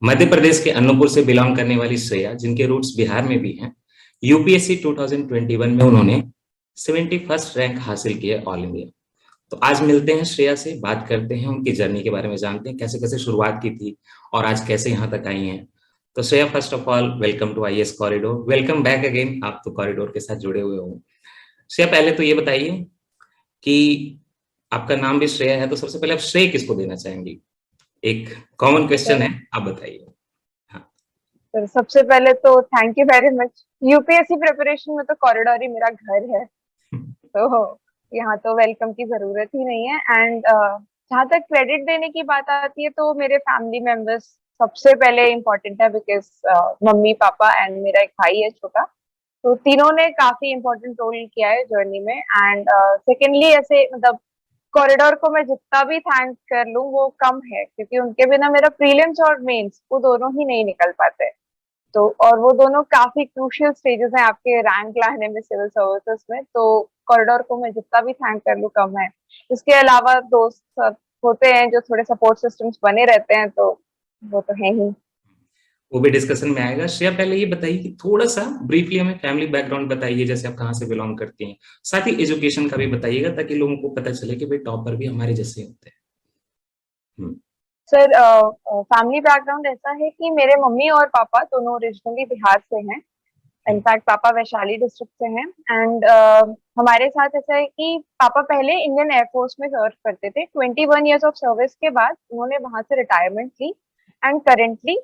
मध्य प्रदेश के अनूपपुर से बिलोंग करने वाली श्रेया, जिनके रूट्स बिहार में भी हैं, यूपीएससी 2021 में उन्होंने 71st रैंक हासिल किया ऑल इंडिया। तो आज मिलते हैं श्रेया से, बात करते हैं, उनकी जर्नी के बारे में जानते हैं, कैसे कैसे शुरुआत की थी और आज कैसे यहाँ तक आई हैं। तो Shreya, first of all welcome to IAS corridor, welcome back again. आप तो कॉरिडोर के साथ जुड़े हुए हो। श्रेया, पहले तो ये बताइए कि आपका नाम भी श्रेया है, तो सबसे पहले आप श्रेय किसको देना चाहेंगी? एक कॉमन क्वेश्चन है, आप बताइए। हाँ। तो सबसे पहले तो thank you very much. UPSC preparation में तो कॉरिडोर ही मेरा घर है, तो यहाँ तो वेलकम की जरूरत ही नहीं है। एंड जहाँ तक क्रेडिट देने की बात आती है तो मेरे फैमिली मेंबर्स सबसे पहले इम्पोर्टेंट है, बिकॉज मम्मी पापा एंड मेरा एक भाई है छोटा, तो तीनों ने काफी इम्पोर्टेंट रोल किया है जर्नी में। एंड सेकेंडली ऐसे मतलब कॉरिडोर को मैं जितना भी थैंक कर लूं वो कम है, क्योंकि उनके बिना मेरा प्रीलिम्स और मेंस वो दोनों ही नहीं निकल पाते। तो और वो दोनों काफी क्रूशियल स्टेजेस हैं आपके रैंक लाने में सिविल सर्विसेज में, तो कॉरिडोर को मैं जितना भी थैंक कर लूं कम है। इसके अलावा दोस्त सब होते हैं जो थोड़े सपोर्ट सिस्टम्स बने रहते हैं, तो वो तो है ही। वो भी डिस्कशन में आएगा। श्रेया, पहले ये बताइए कि थोड़ा सा ब्रीफली हमें फैमिली बैकग्राउंड बताइए, जैसे आप कहाँ से बिलोंग करती हैं, साथ ही एजुकेशन का भी बताइएगा, ताकि लोगों को पता चले कि भाई टॉपर भी हमारे जैसे होते हैं। सर, फैमिली बैकग्राउंड ऐसा है कि मेरे मम्मी और पापा दोनों ओरिजिनली बिहार से हैं। इनफैक्ट पापा वैशाली डिस्ट्रिक्ट से हैं। एंड हमारे साथ ऐसा है कि पापा पहले इंडियन एयरफोर्स में सर्व करते थे। 21 ईयर्स ऑफ सर्विस के बाद उन्होंने वहां से रिटायरमेंट ली एंड करेंटली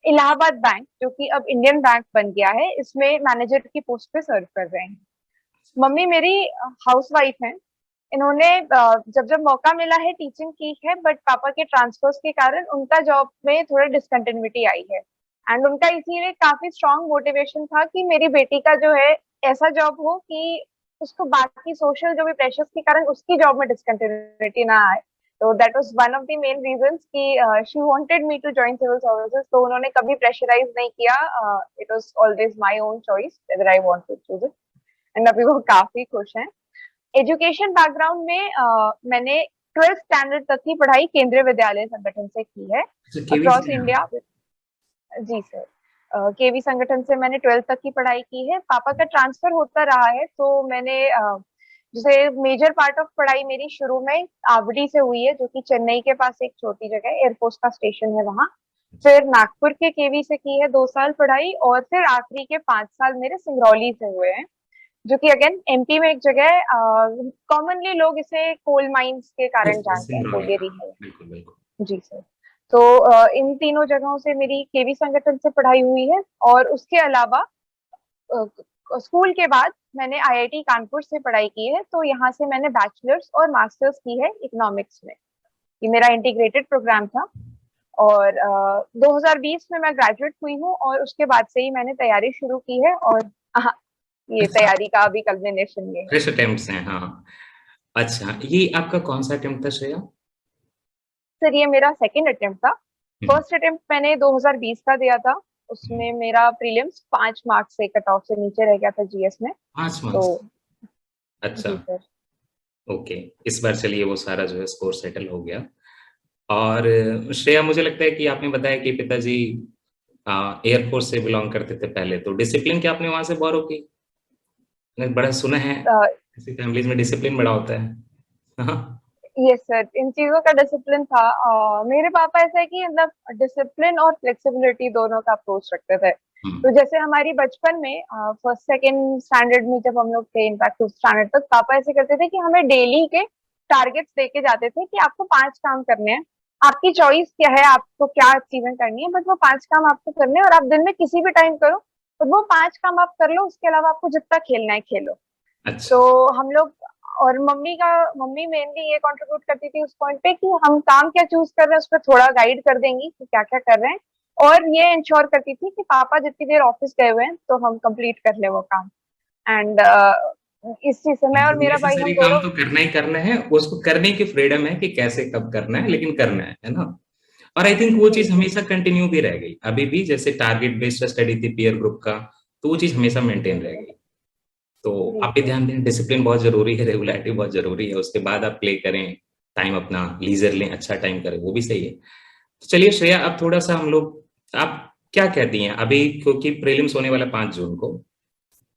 इलाहाबाद बैंक, जो कि अब इंडियन बैंक बन गया है, इसमें मैनेजर की पोस्ट पे सर्व कर रहे हैं। मम्मी मेरी हाउस वाइफ है। इन्होंने जब जब मौका मिला है टीचिंग की है, बट पापा के ट्रांसफर्स के कारण उनका जॉब में थोड़ा डिसकंटिन्यूटी आई है। एंड उनका इसीलिए काफी स्ट्रांग मोटिवेशन था कि मेरी बेटी का जो है ऐसा जॉब हो कि उसको बाकी सोशल जो भी प्रेशर्स के कारण उसकी जॉब में डिसकंटिन्यूटी ना आए। तो that was one of the main reasons कि she wanted me to join civil services. तो उन्होंने कभी प्रेशराइज नहीं किया। It was always my own choice whether I want to choose it. And अभी वो काफी खुश हैं। एजुकेशन बैकग्राउंड में मैंने 12th स्टैंडर्ड तक की पढ़ाई केंद्रीय विद्यालय संगठन से की है अक्रॉस इंडिया। जी सर, केवी संगठन से मैंने 12th तक की पढ़ाई की है। पापा का ट्रांसफर होता रहा है, तो मैंने जैसे मेजर पार्ट ऑफ पढ़ाई मेरी शुरू में आवड़ी से हुई है, जो कि चेन्नई के पास एक छोटी जगह एयरफोर्स का स्टेशन है वहाँ। फिर नागपुर के केवी से की है 2 साल पढ़ाई, और फिर आखिरी के 5 साल मेरे सिंगरौली से हुए हैं, जो कि अगेन एमपी में एक जगह कॉमनली लोग इसे कोल माइंस के कारण जानते हैं, कोलियरी है। बिल्कुल बिल्कुल। जी सर। तो इन तीनों जगहों से मेरी केवी संगठन से पढ़ाई हुई है। और उसके अलावा स्कूल के बाद मैंने आईआईटी कानपुर से पढ़ाई की है। तो यहाँ से मैंने बैचलर्स और मास्टर्स की है इकोनॉमिक्स में। ये मेरा इंटीग्रेटेड प्रोग्राम था। और 2020 में मैं ग्रेजुएट हुई हूँ, और उसके बाद से ही मैंने तैयारी शुरू की है। और ये तैयारी का अभी कल्मिनेशन ये है। फ्रेश अटेम्प्ट्स हैं, हाँ। अच्छा, ये आपका कौन सा अटेम्प्ट था श्रेया? सर, ये मेरा सेकंड अटेम्प्ट था। फर्स्ट अटेम्प्ट मैंने 2020 का दिया था। उसमें मेरा प्रीलिम्स 5 मार्क्स से कट ऑफ से नीचे रह गया था जीएस में। 5 तो मार्क्स? अच्छा। जी सर। ओके, इस बार चलिए वो सारा जो है स्कोर सेटल हो गया। और श्रेया, मुझे लगता है कि आपने बताया कि पिताजी एयरफोर्स से बिलोंग करते थे पहले, तो डिसिप्लिन क्या आपने वहां से बोरो की? मैंने बड़ा सुना है ऐसी फैमिलीज में डिसिप्लिन बड़ा होता है। हाँ। यस सर, इन चीजों का डिसिप्लिन था। मेरे पापा ऐसा है कि मतलब डिसिप्लिन और फ्लेक्सिबिलिटी दोनों का अप्रोच रखते थे। तो जैसे हमारी बचपन में फर्स्ट सेकंड स्टैंडर्ड में जब हम लोग थे, इनफैक्ट 5th स्टैंडर्ड तक, पापा ऐसे करते थे कि हमें डेली के टारगेट्स दे के जाते थे कि आपको 5 काम करने हैं। आपकी चॉइस क्या है, आपको क्या अचीवमेंट करनी है, बट वो 5 काम आपको करने हैं, और आप दिन में किसी भी टाइम करो, तो वो 5 काम आप कर लो। उसके अलावा आपको जितना खेलना है खेलो। अच्छा। तो हम लोग, और मम्मी मेनली ये कंट्रीब्यूट करती थी उस पॉइंट पे कि हम काम क्या चूज कर रहे हैं उस पर थोड़ा गाइड कर देंगी कि क्या क्या कर रहे हैं। और ये इंश्योर करती थी कि पापा जितनी देर ऑफिस गए हुए हैं तो हम कंप्लीट कर ले वो काम। एंड इस चीज से मैं और मेरा भाई नेसेसरी हम काम दोनों। तो करना ही करना है, उसको करने की फ्रीडम है कि कैसे कब करना है, लेकिन करना है ना। और आई थिंक वो चीज हमेशा कंटिन्यू भी रह गई अभी भी, जैसे टारगेट बेस्ड स्टडी थी पीयर ग्रुप का, तो वो चीज हमेशा मेंटेन रह गई। तो आप भी ध्यान दें, डिसिप्लिन बहुत जरूरी है, रेगुलरिटी बहुत जरूरी है, उसके बाद आप प्ले करें, टाइम अपना लीजर लें, अच्छा टाइम करें, वो भी सही है। तो चलिए श्रेया, अब थोड़ा सा हम लोग आप क्या कहती हैं अभी, क्योंकि प्रीलिम्स होने वाला 5 जून को,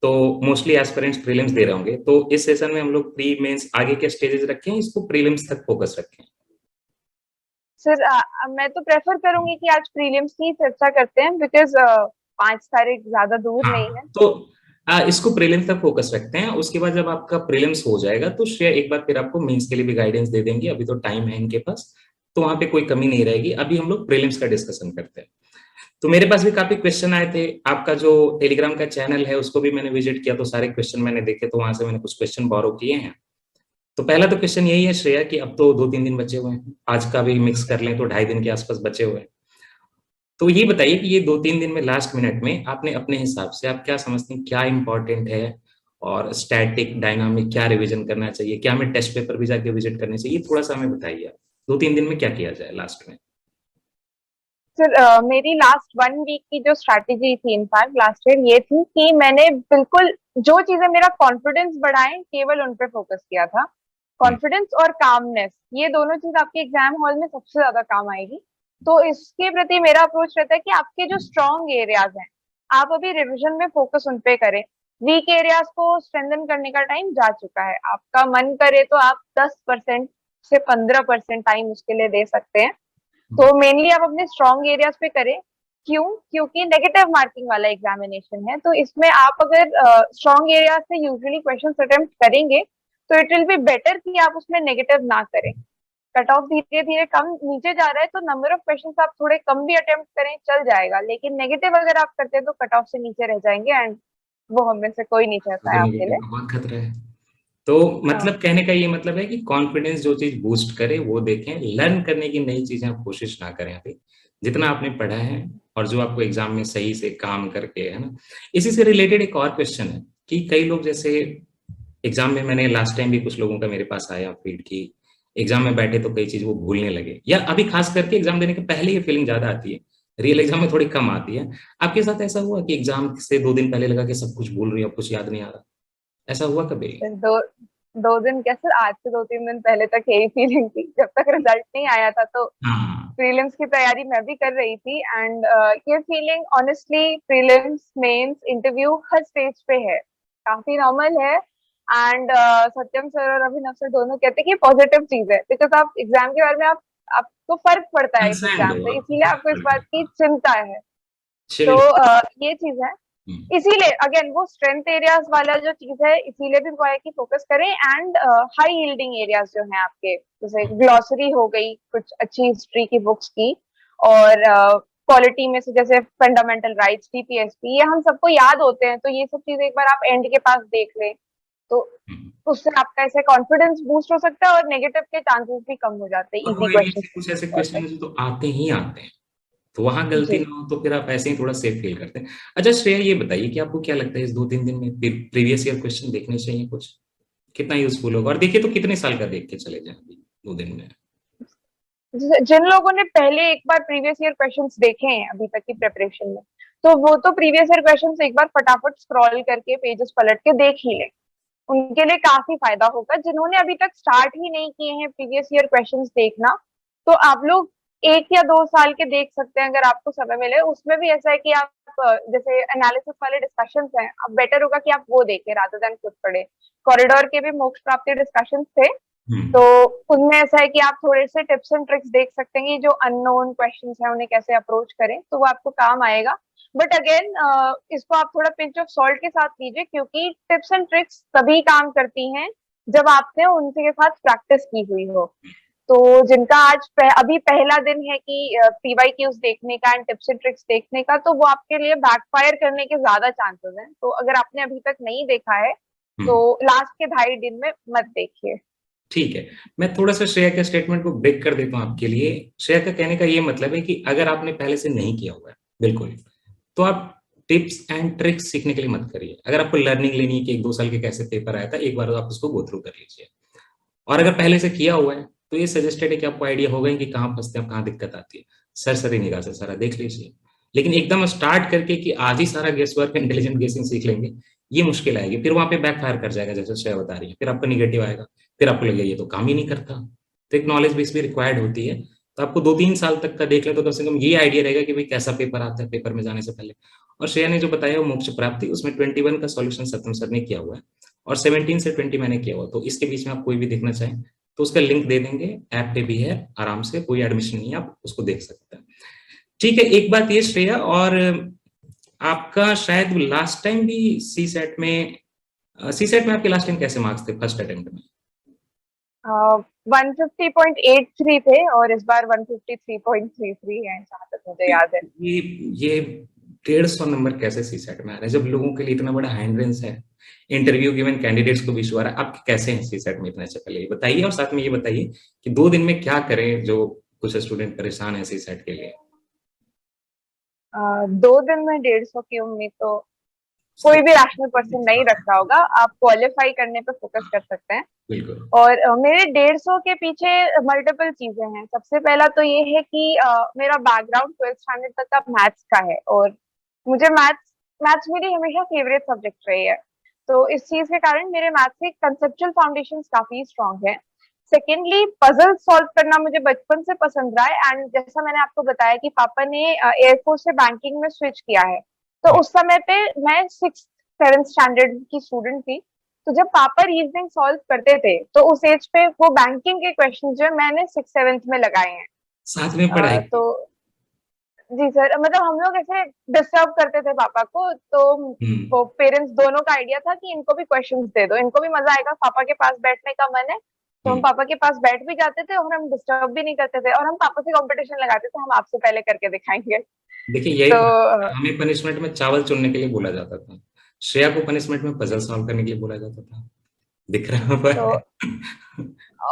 तो मोस्टली एस्पिरेंट्स प्रीलिम्स दे रहे होंगे, तो इस सेशन में हम लोग प्री मेंस आगे के स्टेजेस रखें, इसको प्रीलिम्स तक फोकस रखें? सर मैं तो प्रेफर करूंगी कि आज प्रीलिम्स की चर्चा करते हैं, बिकॉज 5 तारीख ज्यादा दूर हाँ, नहीं है। तो इसको प्रीलिम्स तक फोकस रखते हैं। उसके बाद जब आपका प्रीलिम्स हो जाएगा तो श्रेया एक बार फिर आपको मेंस के लिए भी गाइडेंस दे देंगे, अभी तो टाइम है इनके पास, तो वहां पे कोई कमी नहीं रहेगी। अभी हम लोग प्रीलिम्स का डिस्कशन करते हैं। तो मेरे पास भी काफी क्वेश्चन आए थे, आपका जो टेलीग्राम का चैनल है उसको भी मैंने विजिट किया, तो सारे क्वेश्चन मैंने देखे, तो वहां से मैंने कुछ क्वेश्चन बोरो किए हैं। तो पहला तो क्वेश्चन यही है श्रेया कि अब तो 2-3 दिन बचे हुए हैं, आज का भी मिक्स कर लें तो 2.5 दिन के आसपास बचे हुए हैं। तो ये बताइए कि ये 2-3 दिन में लास्ट मिनट में आपने अपने हिसाब से आप क्या समझती हैं, क्या इंपॉर्टेंट है, और स्टैटिक डायनामिक क्या रिवीजन करना चाहिए, क्या हमें टेस्ट पेपर भी जाके विजिट करने चाहिए, थोड़ा सा हमें बताइए आप 2-3 दिन में क्या किया जाए लास्ट में। सर मेरी लास्ट 1 वीक की जो स्ट्रैटेजी थी, इनफैक्ट लास्ट ईयर, ये थी कि मैंने बिल्कुल जो चीजें मेरा कॉन्फिडेंस बढ़ाएं केवल उन पे फोकस किया था। हम्म, कॉन्फिडेंस और कामनेस, ये दोनों चीज आपके एग्जाम हॉल में सबसे ज्यादा काम आएगी। तो इसके प्रति मेरा अप्रोच रहता है कि आपके जो स्ट्रॉन्ग एरियाज हैं, आप अभी रिविजन में फोकस उन पे करें। वीक एरियाज को स्ट्रेंथन करने का टाइम जा चुका है। आपका मन करे तो आप 10% से 15% टाइम उसके लिए दे सकते हैं। तो मेनली आप अपने स्ट्रॉन्ग एरियाज पे करें। क्यों? क्योंकि नेगेटिव मार्किंग वाला एग्जामिनेशन है, तो इसमें आप अगर स्ट्रॉन्ग एरियाज से यूजुअली क्वेश्चन अटेम्प्ट करेंगे तो इट विल बी बेटर कि आप उसमें नेगेटिव ना करें। कट ऑफ धीरे धीरे कम नीचे जा रहा है, तो नंबर ऑफ क्वेश्चंस आप थोड़े कम भी अटेम्प्ट करें चल जाएगा, लेकिन नेगेटिव अगर आप करते हैं तो कट ऑफ से नीचे रह जाएंगे, एंड वो हम में से कोई नहीं चाहता तो है आपके निगेटिव लिए। का बहुत खतरा है। तो हाँ। मतलब कहने का ये मतलब है कि कॉन्फिडेंस जो चीज बूस्ट करे वो देखें, लर्न करने की नई चीजें आप कोशिश ना करें अभी, जितना आपने पढ़ा है और जो आपको एग्जाम में सही से काम करके, है ना। इसी से रिलेटेड एक और क्वेश्चन है कि कई लोग जैसे एग्जाम में, मैंने लास्ट टाइम भी कुछ लोगों का मेरे पास आया फीड की, एग्जाम में बैठे तो कई चीज वो भूलने लगे, या अभी खास करके एग्जाम देने के पहले ये फीलिंग ज्यादा आती है, रियल एग्जाम में थोड़ी कम आती है। आपके साथ ऐसा हुआ कि एग्जाम से 2 दिन पहले लगा कि सब कुछ भूल रही हो, कुछ याद नहीं आ रहा, ऐसा हुआ कभी? फिर 2 दिन क्या सर, आज से 2-3 दिन पहले तक यही फीलिंग थी, जब तक रिजल्ट नहीं आया था। तो हाँ। प्रीलिम्स की तैयारी मैं भी कर रही थी, एंड ये feeling honestly prelims, mains, interview हर स्टेज पे है, काफी नॉर्मल है। एंड सत्यम सर और अभिनव सर दोनों कहते हैं कि पॉजिटिव चीज है, बिकॉज आप एग्जाम के बारे में आप आपको फर्क पड़ता है इस कंसर्न एग्जाम हो से, आप, इसीलिए आपको इस बात की चिंता है। तो चिल्ड। ये चीज है। इसीलिए अगेन वो स्ट्रेंथ एरियाज वाला जो चीज है, इसीलिए भी वो है कि फोकस करें। एंड हाई यील्डिंग एरियाज जो हैं आपके, जैसे ग्लॉसरी हो गई, कुछ अच्छी हिस्ट्री की बुक्स की, और क्वालिटी में से जैसे फंडामेंटल राइट्स, टीपीएसपी, ये हम सबको याद होते हैं, तो ये सब चीजें एक बार आप एंड के पास देख लें, तो उससे आपका ऐसे कॉन्फिडेंस बूस्ट हो सकता है और नेगेटिव के चांसेस भी कम हो जाते हैं और वो इजी एरिया क्वेश्चन से कुछ ऐसे तौर पे। क्वेश्चन तो आते ही आते हैं, तो वहां गलती जी। ना हो तो फिर आप ऐसे ही थोड़ा सेफ फील करते हैं। अच्छा श्रेया, ये बताइए कि आपको क्या लगता है इस 2-3 दिन में प्रीवियस ईयर क्वेश्चन देखने चाहिए कुछ, कितना यूजफुल होगा, और देखिए तो कितने साल का देख के चले जाए अभी 2 दिन में? जिन लोगों ने पहले एक बार प्रीवियस ईयर क्वेश्चंस देखे हैं अभी तक की प्रिपरेशन में, तो वो तो प्रीवियस ईयर क्वेश्चंस एक बार फटाफट स्क्रॉल करके पेजेस पलट के देख ही ले, उनके लिए काफी फायदा होगा। जिन्होंने अभी तक स्टार्ट ही नहीं किए हैं प्रीवियस ईयर क्वेश्चंस देखना, तो आप लोग 1 या 2 साल के देख सकते हैं अगर आपको समय मिले। उसमें भी ऐसा है कि आप जैसे एनालिसिस वाले डिस्कशंस हैं, अब बेटर होगा कि आप वो देखें रादर देन खुद पढ़े। कॉरिडोर के भी मोक्ष प्राप्ति डिस्कशंस थे, तो हम्म। उनमें ऐसा है कि आप थोड़े से टिप्स एंड ट्रिक्स देख सकते हैं कि जो अननोन क्वेश्चंस हैं उन्हें कैसे अप्रोच करें, तो वो आपको काम आएगा। बट अगेन इसको आप थोड़ा पिंच ऑफ सॉल्ट के साथ लीजिए, क्योंकि टिप्स एंड ट्रिक्स तभी काम करती हैं जब आपने उनके साथ प्रैक्टिस की हुई हो। तो जिनका आज अभी पहला दिन है कि पीवाईक्यूज देखने का एंड टिप्स एंड ट्रिक्स देखने का, तो वो आपके लिए बैकफायर करने के ज्यादा चांसेस हैं। तो अगर आपने अभी तक नहीं देखा है तो हम्म। लास्ट के 2.5 दिन में मत देखिए। ठीक है, मैं थोड़ा सा श्रेया के स्टेटमेंट को ब्रेक कर देता हूँ आपके लिए। श्रेया का कहने का ये मतलब है कि अगर आपने पहले से नहीं किया हुआ है बिल्कुल, तो आप टिप्स एंड ट्रिक्स सीखने के लिए मत करिए। अगर आपको लर्निंग लेनी है कि 1-2 साल के कैसे पेपर आया था, एक बार आप उसको गो थ्रू कर लीजिए। और अगर पहले से किया हुआ है तो ये सजेस्टेड है कि आपको आइडिया होगा ही कि कहाँ फंसते हैं, कहाँ दिक्कत आती है, सरसरी निगाह से सारा देख लीजिए। लेकिन एकदम स्टार्ट करके कि आज ही सारा गेस वर्क इंटेलिजेंट गेसिंग सीख लेंगे, ये मुश्किल आएगी, फिर वहां पे बैक फायर कर जाएगा, जैसे श्रेया बता रही है, फिर आपका निगेटिव आएगा, फिर आपको लगेगा ये तो काम ही नहीं करता। तो एक नॉलेज बेस भी रिक्वायर्ड होती है, तो आपको 2-3 साल तक का देख ले तो कम से कम ये आइडिया रहेगा कि भाई कैसा पेपर आता है पेपर में जाने से पहले। और श्रेया ने जो बताया वो मोक्ष प्राप्ति, उसमें 21 का सॉल्यूशन सत्यम सर ने किया हुआ है और 17 से 20 मैंने किया हुआ, तो इसके बीच में आप कोई भी देखना चाहें तो उसका लिंक दे देंगे, ऐप पे भी है, आराम से, कोई एडमिशन नहीं है, आप उसको देख सकते हैं। ठीक है, एक बात ये श्रेया, और आपका शायद लास्ट टाइम भी सी सेट में आपके लास्ट टाइम कैसे मार्क्स थे फर्स्ट अटेम्प्ट में? 150.83 थे और इस बार 153.33 है, जहाँ तक मुझे याद है। ये 150 नंबर कैसे सी सेट में आ रहे हैं जब लोगों के लिए इतना बड़ा हाइंड्रेंस है, इंटरव्यू गिवन कैंडिडेट्स को भी इशू आ रहा है, आप कैसे हैं सी सेट में इतने अच्छे? पहले ये बताइए, और साथ में ये बताइए कि 2 दिन में क्या करें जो कुछ स्टूडेंट परेशान है सी सेट के लिए। 2 दिन में 150 की उम्मीद तो कोई भी रैशनल पर्सन नहीं रख रहा होगा। आप क्वालिफाई करने पे फोकस कर सकते हैं। बिल्कुल। और मेरे 150 के पीछे मल्टीपल चीजें हैं। सबसे पहला तो ये है कि मेरा बैकग्राउंड 12th स्टैंडर्ड तक का मैथ्स का है और मुझे मैथ्स मेरी हमेशा फेवरेट सब्जेक्ट रही है। तो इस चीज के कारण मेरे मैथ्स के कंसेप्चुअल फाउंडेशन काफी स्ट्रांग है। सेकेंडली, पजल सॉल्व करना मुझे बचपन से पसंद रहा है। एंड जैसा मैंने आपको बताया कि पापा ने एयरफोर्स से बैंकिंग में स्विच किया है, तो उस समय पे मैं 6th-7th स्टैंडर्ड की स्टूडेंट थी। तो जब पापा रीजनिंग सॉल्व करते थे तो उस एज पे वो बैंकिंग के क्वेश्चन जो है मैंने 6th-7th में लगाए हैं। साथ में पढ़ाई तो जी सर, मतलब हम लोग ऐसे डिस्टर्ब करते थे पापा को, तो वो पेरेंट्स दोनों का आइडिया था कि इनको भी क्वेश्चंस दे दो, इनको भी मजा आएगा, पापा के पास बैठने का मन है। तो हम पापा के पास बैठ भी जाते थे और हम डिस्टर्ब भी नहीं करते थे और हम पापा से कंपटीशन लगाते थे, हम आपसे पहले करके दिखाएंगे। देखिए यही तो हमें पनिशमेंट में चावल चुनने के लिए बोला जाता था, श्रेया को पनिशमेंट में पजल सॉल्व करने के लिए बोला जाता था, दिख रहा तो है।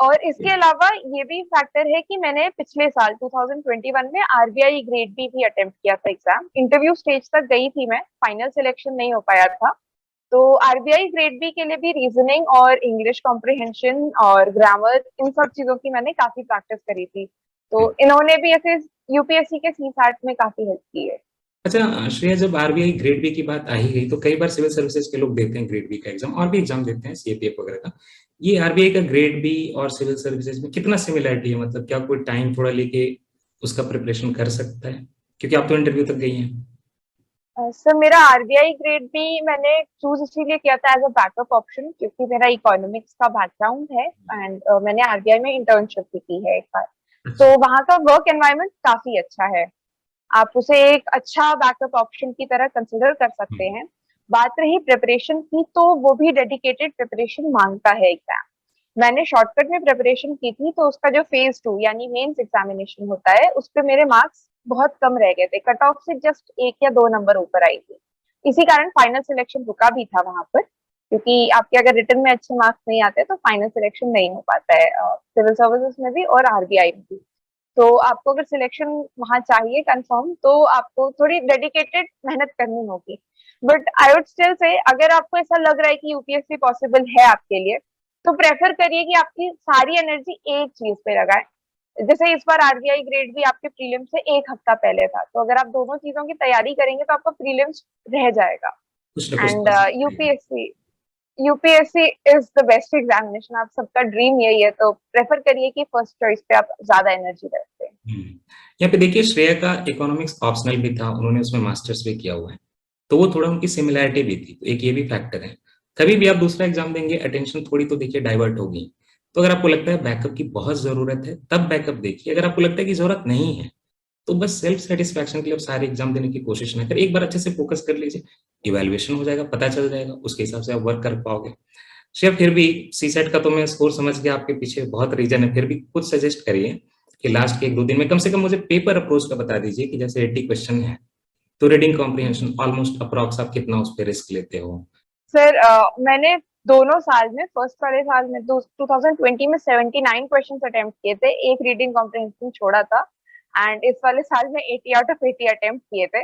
और इसके अलावा ये भी फैक्टर है कि मैंने पिछले साल 2021 में आरबीआई ग्रेड बी भी अटेम्प्ट किया था एग्जाम। इंटरव्यू स्टेज तक गई थी मैं, फाइनल सिलेक्शन नहीं हो पाया था। तो आरबीआई ग्रेड बी के लिए भी रीजनिंग और इंग्लिश कॉम्प्रिहेंशन और ग्रामर, इन सब चीजों की मैंने काफी प्रैक्टिस करी थी। तो इन्होंने भी ऐसे यूपीएससी के सी सैट में काफी हेल्प की है। अच्छा श्रेया, जब आरबीआई ग्रेड बी की बात आ ही गई तो कई बार सिविल सर्विसेज के लोग देते हैं ग्रेड बी का एग्जाम, और भी एग्जाम देते हैं सीएपीएफ वगैरह का। ये आरबीआई का ग्रेड बी और सिविल सर्विसेज में कितना सिमिलरिटी है? मतलब क्या कोई टाइम थोड़ा लेके उसका प्रिपरेशन कर सकता है, क्योंकि आप तो इंटरव्यू तक गई हैं। सर, मेरा आरबीआई ग्रेड भी मैंने चूज इसीलिए किया था एज अ बैकअप ऑप्शन, क्योंकि मेरा इकोनॉमिक्स का बैकग्राउंड है एंड मैंने आरबीआई में इंटर्नशिप भी की है एक बार। तो वहाँ का वर्क एनवायरनमेंट काफी अच्छा है, आप उसे एक अच्छा बैकअप ऑप्शन की तरह कंसिडर कर सकते हैं। बात रही प्रिपरेशन की, तो वो भी डेडिकेटेड प्रिपरेशन मांगता है एग्जाम। मैंने शॉर्टकट में प्रिपरेशन की थी, तो उसका जो फेज 2 यानी मेंस एग्जामिनेशन होता है, उस पे मेरे मार्क्स बहुत कम रह गए थे, कट ऑफ से जस्ट 1 या 2 नंबर ऊपर आई थी। इसी कारण फाइनल सिलेक्शन रुका भी था वहां पर, क्योंकि आपके अगर रिटर्न में अच्छे मार्क्स नहीं आते तो फाइनल सिलेक्शन नहीं हो पाता है सिविल सर्विसेज में भी और आरबीआई में भी। तो आपको अगर सिलेक्शन वहां चाहिए कंफर्म, तो आपको थोड़ी डेडिकेटेड मेहनत करनी होगी। But I would still say, अगर आपको ऐसा लग रहा है कि यूपीएससी पॉसिबल है आपके लिए, तो प्रेफर करिए कि आपकी सारी एनर्जी एक चीज पे लगाएं। जैसे इस बार आरबीआई ग्रेड भी आपके प्रीलिम्स से 1 हफ्ता पहले था, तो अगर आप दोनों चीजों की तैयारी करेंगे तो आपका प्रीलिम्स रह जाएगा। कुछ ना कुछ एंड कर सकते हैं। UPSC UPSC is the best examination, आप सबका ड्रीम यही है, तो प्रेफर करिए कि फर्स्ट चॉइस पे आप ज्यादा एनर्जी रखते हैं। यहाँ पे देखिए श्रेया का इकोनॉमिक्स ऑप्शनल भी था, उन्होंने उसमें मास्टर्स भी किया हुआ है, तो वो थोड़ा उनकी सिमिलैरिटी भी थी, तो एक ये भी फैक्टर है। कभी भी आप दूसरा एग्जाम देंगे अटेंशन थोड़ी तो देखिए डाइवर्ट होगी। तो अगर आपको लगता है बैकअप की बहुत जरूरत है तब बैकअप देखिए, अगर आपको लगता है कि जरूरत नहीं है तो बस सेल्फ सेटिस्फैक्शन के लिए आप सारे एग्जाम देने की कोशिश ना करें, एक बार अच्छे से फोकस कर लीजिए, इवेल्युएशन हो जाएगा, पता चल जाएगा, उसके हिसाब से आप वर्क कर पाओगे। शेफ फिर भी सी सेट का तो मैं स्कोर समझ गया, आपके पीछे बहुत रीजन है, फिर भी कुछ सजेस्ट करिए कि लास्ट के 1-2 दिन में कम से कम मुझे पेपर अप्रोच का बता दीजिए कि जैसे 80 क्वेश्चन है तो रीडिंग कॉम्प्रिहेंशन ऑलमोस्ट अप्रॉक्स आप कितना उस पर रिस्क लेते हो? सर, मैंने दोनों साल में, फर्स्ट वाले साल में 2020 में 79 क्वेश्चन अटेम्प्ट किए थे, एक रीडिंग कॉम्प्रिहेंशन छोड़ा था। एंड इस वाले साल में 80 आउट ऑफ 80 अटेम्प्ट किए थे।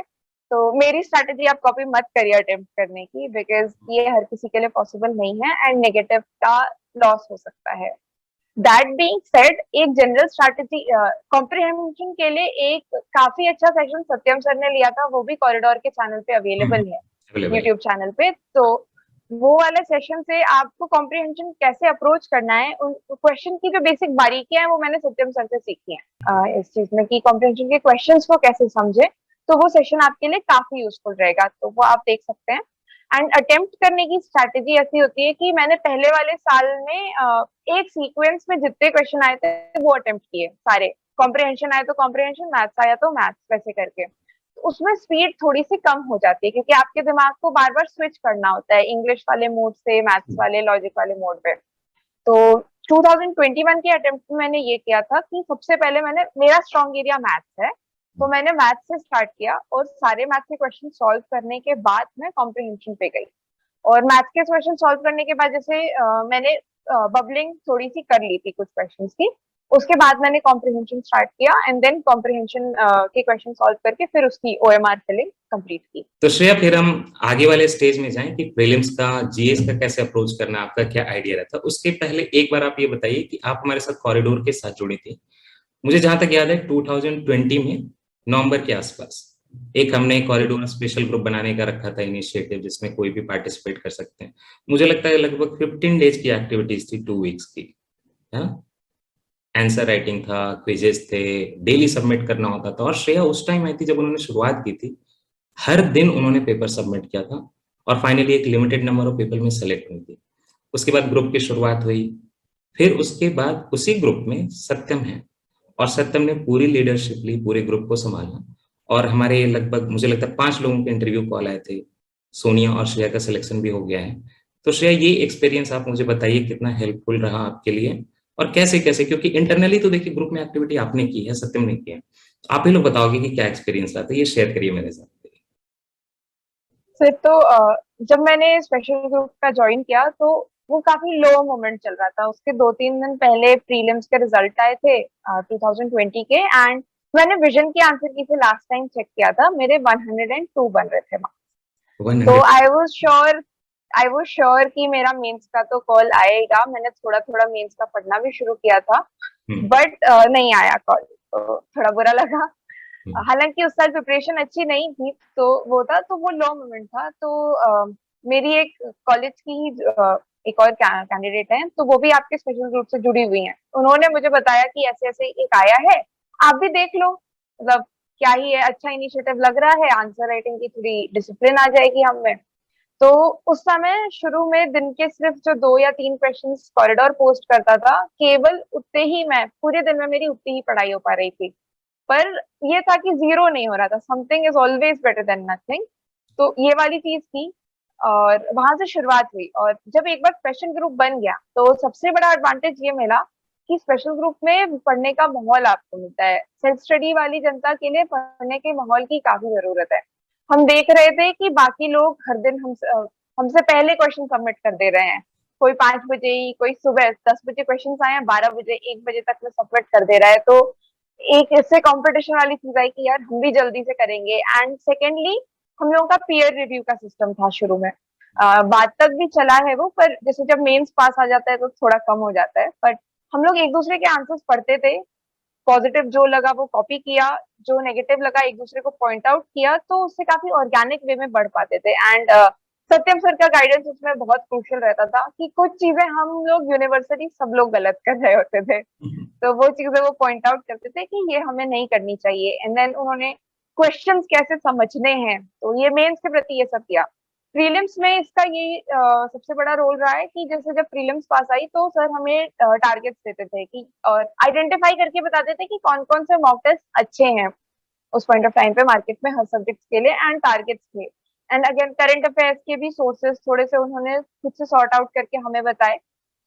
तो मेरी स्ट्रैटेजी आप कॉपी मत करिए अटेम्प्ट करने की, बिकॉज ये हर किसी के लिए पॉसिबल नहीं है एंड नेगेटिव का लॉस हो सकता है। दैट बीइंग सेड, एक जनरल स्ट्रैटेजी कॉम्प्रिहेंशन के लिए एक काफी अच्छा सेशन सत्यम सर ने लिया था, वो भी कॉरिडोर के चैनल पे अवेलेबल है, अवेलेबल है। यूट्यूब चैनल पे। तो वो वाले सेशन से आपको कॉम्प्रिहेंशन कैसे अप्रोच करना है, उन क्वेश्चन की जो बेसिक बारीकियां हैं वो मैंने सत्यम सर से सीखी हैं इस चीज में, कि कॉम्प्रिहेंशन के क्वेश्चंस को कैसे समझे। तो वो सेशन आपके लिए काफी यूजफुल रहेगा, तो वो आप देख सकते हैं। एंड अटेम्प्ट करने की स्ट्रैटेजी ऐसी होती है कि मैंने पहले वाले साल में एक सीक्वेंस में जितने क्वेश्चन आए थे वो अटेम्प्ट किए सारे। कॉम्प्रिहेंशन आए तो कॉम्प्रिहेंशन, मैथ्स आया तो मैथ्स, वैसे करके। तो उसमें स्पीड थोड़ी सी कम हो जाती है, क्योंकि आपके दिमाग को बार बार स्विच करना होता है इंग्लिश वाले मोड से मैथ्स वाले, लॉजिक वाले मोड पे। तो 2021 के अटेम्प्ट में मैंने ये किया था कि सबसे पहले मेरा स्ट्रॉन्ग एरिया मैथ्स है, तो मैंने मैथ्स से स्टार्ट किया और सारे मैथ्स के क्वेश्चन सॉल्व करने के बाद मैं कॉम्प्रिहेंशन पे गई। और मैथ्स के क्वेश्चन सॉल्व करने के बाद जैसे मैंने बबलिंग थोड़ी सी कर ली थी कुछ क्वेश्चंस की, उसके बाद मैंने कॉम्प्रिहेंशन स्टार्ट किया एंड देन कॉम्प्रिहेंशन के क्वेश्चन सॉल्व करके फिर उसकी ओएमआर फिलिंग कंप्लीट की। तो श्रेया, फिर हम आगे वाले स्टेज में जाएं कि प्रीलिम्स का, जीएस का कैसे अप्रोच करना, आपका क्या आइडिया रहता है। उसके पहले एक बार आप ये बताइए कि आप हमारे साथ कॉरिडोर के साथ जुड़ी थी। मुझे जहां तक याद है 2020 में नवंबर के आसपास एक हमने कॉरिडोर स्पेशल ग्रुप बनाने का रखा था इनिशिएटिव, जिसमें कोई भी पार्टिसिपेट कर सकते हैं। मुझे लगता है लगभग 15 डेज की एक्टिविटीज थी, 2 वीक्स की, है ना। आंसर राइटिंग था, क्विजेस थे, डेली सबमिट करना होता था। और श्रेया उस टाइम आई थी जब उन्होंने शुरुआत की थी, हर दिन उन्होंने पेपर सबमिट किया था और फाइनली एक लिमिटेड नंबर ऑफ पीपल में सेलेक्ट हुई थी। उसके बाद ग्रुप की शुरुआत हुई। फिर उसके बाद उसी ग्रुप में सत्यम है, और सत्यम ने पूरी लीडरशिप ली, पूरे ग्रुप को संभाला। और हमारे लगभग मुझे लगता है 5 लोगों के इंटरव्यू कॉल आए थे। सोनिया और श्रेया का सिलेक्शन भी हो गया है। तो श्रेया, ये एक्सपीरियंस आप मुझे बताइए कितना हेल्पफुल रहा आपके लिए, और कैसे कैसे, क्योंकि इंटरनली तो देखिए ग्रुप में एक्टिविटी आपने की है, सत्यम ने की है। आप ही लोग बताओगे कि क्या एक्सपीरियंस रहा था, ये शेयर करिए मेरे साथ। फिर तो जब मैंने स्पेशल ग्रुप का ज्वाइन किया तो वो काफी लो मोमेंट चल रहा था। उसके 2-3 दिन पहले प्रीलिम्स के रिजल्ट आए थे 2020 के, एंड मैंने विजन के आंसर की से लास्ट टाइम चेक किया था, मेरे 102 बन रहे थे। तो 100। आई वॉज श्योर कि मेरा मेंस का तो कॉल आएगा। मैंने थोड़ा थोड़ा मेंस का पढ़ना भी शुरू किया था, बट नहीं आया कॉल, तो थोड़ा बुरा लगा। हालांकि उस साल प्रिपरेशन अच्छी नहीं थी, तो वो था, तो वो लो मोमेंट था। तो मेरी एक कॉलेज की ही एक और कैंडिडेट है, तो वो भी आपके स्पेशल ग्रुप से जुड़ी हुई हैं। उन्होंने मुझे बताया कि ऐसे ऐसे एक आया है, आप भी देख लो, मतलब क्या ही है, अच्छा इनिशिएटिव लग रहा है, आंसर राइटिंग की थोड़ी डिसिप्लिन आ जाएगी हम में। तो उस समय शुरू में दिन के सिर्फ जो 2 या 3 क्वेश्चन कॉरिडोर पोस्ट करता था, केवल उतने ही, मैं पूरे दिन में मेरी उतनी ही पढ़ाई हो पा रही थी। पर ये था कि जीरो नहीं हो रहा था, something is always better than nothing. तो ये वाली चीज थी, और वहां से शुरुआत हुई। और जब एक बार स्पेशल ग्रुप बन गया तो सबसे बड़ा एडवांटेज ये मिला कि स्पेशल ग्रुप में पढ़ने का माहौल आपको मिलता है। सेल्फ स्टडी वाली जनता के लिए पढ़ने के माहौल की काफी जरूरत है। हम देख रहे थे कि बाकी लोग हर दिन हमसे पहले क्वेश्चन सबमिट कर दे रहे हैं। कोई 5 बजे ही, कोई सुबह 10 बजे क्वेश्चन आए हैं, 12 बजे 1 बजे तक में सबमिट कर दे रहा है। तो एक इससे कंपटीशन वाली चीज आई कि यार हम भी जल्दी से करेंगे। एंड सेकेंडली, हम लोगों का पीयर रिव्यू का सिस्टम था शुरू में। बाद तक भी चला है वो, पर जैसे जब मेंस पास आ जाता है तो थोड़ा कम हो जाता है। बट हम लोग एक दूसरे के आंसर्स पढ़ते थे, पॉजिटिव जो लगा वो कॉपी किया, जो नेगेटिव लगा एक दूसरे को पॉइंट आउट किया, तो उससे काफी ऑर्गेनिक वे में बढ़ पाते थे। एंड सत्यम सर का गाइडेंस उसमें बहुत क्रूशियल रहता था कि कुछ चीजें हम लोग यूनिवर्सली सब लोग गलत कर रहे होते थे, तो वो चीजें वो पॉइंट आउट करते थे कि ये हमें नहीं करनी चाहिए। एंड देन उन्होंने क्वेश्चंस कैसे समझने हैं, तो ये मेंस के प्रति ये सब किया। प्रीलिम्स में इसका ये सबसे बड़ा रोल रहा है कि जैसे जब प्रीलिम्स पास आई तो सर हमें टारगेट्स देते थे कि, और आइडेंटिफाई करके बताते थे कि कौन कौन से मॉक टेस्ट अच्छे हैं उस पॉइंट ऑफ टाइम पे मार्केट में हर सब्जेक्ट के लिए, एंड टारगेट्स थे। एंड अगेन करंट अफेयर्स के भी सोर्सेस थोड़े से उन्होंने खुद से सॉर्ट आउट करके हमें बताए।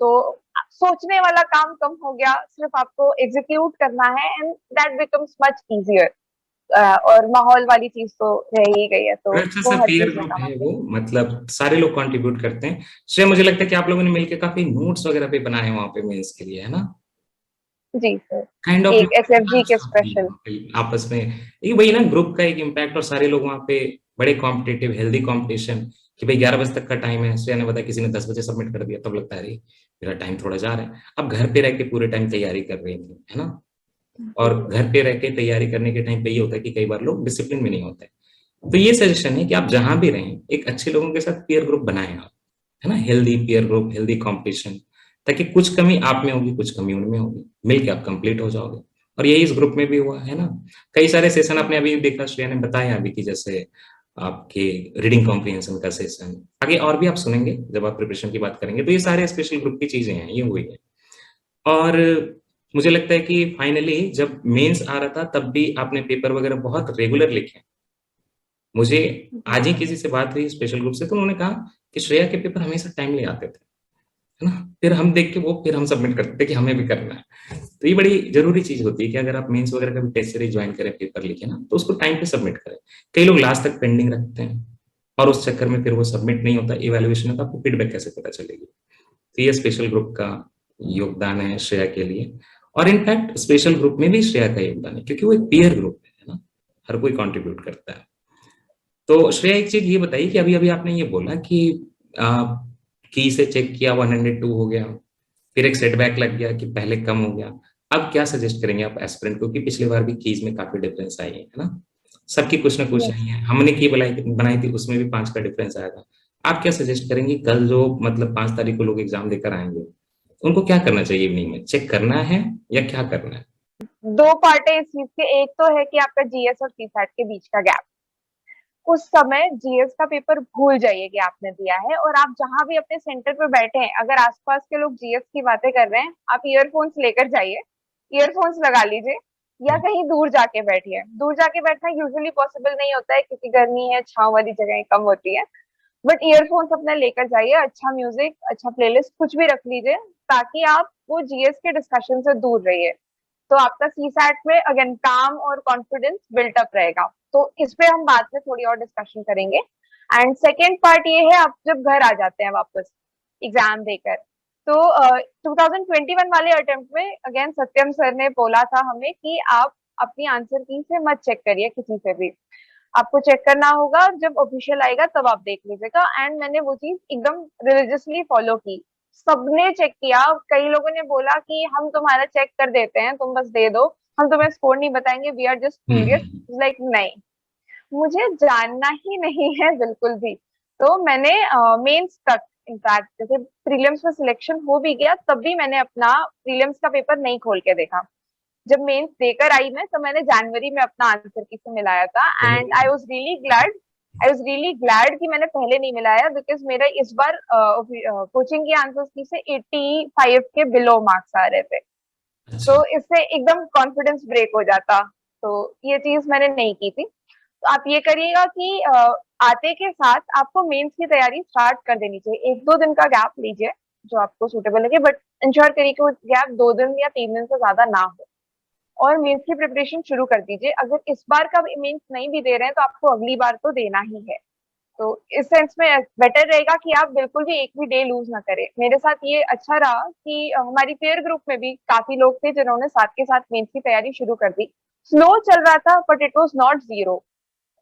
तो सोचने वाला काम कम हो गया, सिर्फ आपको एग्जीक्यूट करना है, and that becomes much easier. और माहौल वाली चीज तो रह ही गई है, तो बड़ा अच्छा सा वो हर पीयर चीज में ग्रुप काम है आती वो, मतलब सारे लोग कंट्रीब्यूट करते हैं। श्रेय, मुझे लगता है कि आप लोगों ने मिलकर काफी नोट्स वगैरह भी बनाए हैं वहाँ पे मेंस के लिए, है ना। है। जी सर। काइंड ऑफ एक एसएफजी के स्पेशल। आपस में, ये वही ना ग्रुप का एक इम्पैक्ट, और सारे लोग वहाँ पे बड़े कॉम्पिटिटिव, हेल्दी कॉम्पिटिशन, कि भाई 11 बजे तक का टाइम है। श्रेया ने बताया किसी ने 10 बजे सबमिट कर दिया, तब लगता है अरे मेरा टाइम थोड़ा जा रहा है। अब घर पे रह के पूरे टाइम तैयारी कर रही थी, है ना। और घर पे रह के तैयारी करने के टाइम पे ये होता है कि कई बार लोग डिसिप्लिन में नहीं होते। तो ये सजेशन है कि आप जहां भी रहें, एक अच्छे लोगों के साथ पीयर ग्रुप बनाएं आप, है ना, healthy peer group, healthy competition, ताकि कुछ कमी आप में होगी, कुछ कमी उनमें होगी, मिलके आप कंप्लीट हो जाओगे। और यही इस ग्रुप में भी हुआ है ना। कई सारे सेशन आपने अभी देखा, श्रेया ने बताया अभी कि जैसे आपके रीडिंग कॉम्प्रिहेंशन का सेशन, आगे और भी आप सुनेंगे जब आप प्रिपरेशन की बात करेंगे। तो ये सारे स्पेशल ग्रुप की चीजें हैं, ये हुई है। और मुझे लगता है कि फाइनली जब मेंस आ रहा था तब भी आपने पेपर वगैरह बहुत रेगुलर लिखे। मुझे आज ही किसी से बात हुई स्पेशल ग्रुप से, तो उन्होंने कहा कि श्रेया के पेपर हमेशा टाइमली आते थे, है ना। फिर हम देख के वो फिर हम सबमिट करते थे कि हमें भी करना है। तो ये बड़ी जरूरी चीज होती है कि अगर आप मेंस वगैरह का भी टेस्ट सीरीज ज्वाइन करें, पेपर लिखे ना, तो उसको टाइम पे सबमिट करें। कई लोग लास्ट तक पेंडिंग रखते हैं और उस चक्कर में फिर वो सबमिट नहीं होता, इवेल्युएशन होता, आपको फीडबैक कैसे पता चलेगी। तो ये स्पेशल ग्रुप का योगदान है श्रेया के लिए। और इनफैक्ट स्पेशल ग्रुप में भी श्रेया का योगदान है, क्योंकि वो एक पीयर ग्रुप है ना, हर कोई कंट्रीब्यूट करता है। तो श्रेया एक चीज ये बताइए कि अभी अभी आपने ये बोला कि की से चेक किया 102 हो गया, फिर एक सेटबैक लग गया कि पहले कम हो गया। अब क्या सजेस्ट करेंगे आप एस्पिरेंट को, कि पिछली बार भी कीज में काफी डिफरेंस आई है ना, सबकी कुछ ना कुछ आई है, हमने की बनाई थी उसमें भी 5 का डिफरेंस आया था। आप क्या सजेस्ट करेंगे कल जो मतलब 5 तारीख को लोग एग्जाम देकर आएंगे, उनको क्या करना चाहिए, इवनिंग में चेक करना है या क्या करना है? दो पार्ट है इस चीज के। एक तो है कि आपका जीएस और सीसैट के बीच का गैप। उस समय जीएस का पेपर भूल जाइए कि आपने दिया है, और आप जहां भी अपने सेंटर पे बैठे हैं, अगर आसपास के लोग जीएस की बातें कर रहे हैं, आप ईयरफोन्स लेकर जाइए, ईयरफोन्स लगा लीजिए, या कहीं दूर जाके बैठिए। दूर जाके बैठना यूजुअली पॉसिबल नहीं होता है क्योंकि गर्मी है, छांव वाली जगह कम होती है। बट ईयरफोन्स अपने लेकर जाइए, अच्छा म्यूजिक, अच्छा प्लेलिस्ट कुछ भी रख लीजिए, ताकि आप वो जीएस के डिस्कशन से दूर रहिए। तो आपका सीसैट में अगेन काम और कॉन्फिडेंस बिल्टअप रहेगा। तो इस पे हम बाद में थोड़ी और डिस्कशन करेंगे। एंड सेकेंड पार्ट ये है, आप जब घर आ जाते हैं वापस एग्जाम देकर, तो 2021 वाले अटेम्प्ट में अगेन सत्यम सर ने बोला था हमें कि आप अपनी आंसर की से मत चेक करिए किसी से भी। आपको चेक करना होगा, जब ऑफिशियल आएगा तब आप देख लीजिएगा। एंड मैंने वो चीज एकदम रिलीजियसली फॉलो की। सबने चेक किया। कई लोगों ने बोला कि हम तुम्हारा चेक कर देते हैं, तुम बस दे दो, हम तुम्हें स्कोर नहीं बताएंगे, we are just curious. Hmm. Like नहीं, मुझे जानना ही नहीं है बिल्कुल भी। तो मैंने मेंस तक, इनफैक्ट जैसे प्रीलिम्स में सिलेक्शन हो भी गया तब भी मैंने अपना प्रीलिम्स का पेपर नहीं खोल के देखा। जब मेंस देकर आई मैं, तो मैंने जनवरी में अपना आंसर की से मिलाया था। And I was really glad कि मैंने पहले नहीं मिलाया, बिकॉज मेरा इस बार कोचिंग की आंसर की से 85 के बिलो मार्क्स आ रहे थे। अच्छा। तो इससे एकदम कॉन्फिडेंस ब्रेक हो जाता। तो ये चीज मैंने नहीं की थी। तो आप ये करिएगा कि आते के साथ आपको मेंस की तैयारी स्टार्ट कर देनी चाहिए। 1-2 दिन का गैप लीजिए जो आपको सूटेबल लगे, बट इंश्योर करिए कि वो गैप 2 दिन या 3 दिन से ज्यादा ना हो, और मेंस की प्रिपरेशन शुरू कर दीजिए। अगर इस बार का मेंस नहीं भी दे रहे हैं तो आपको अगली बार तो देना ही है। तो इस सेंस में बेटर रहेगा कि आप बिल्कुल भी एक भी डे लूज ना करें। मेरे साथ ये अच्छा रहा कि हमारी पेयर ग्रुप में भी काफी लोग थे जिन्होंने साथ के साथ मेंस की तैयारी शुरू कर दी। स्लो चल रहा था but it was not zero.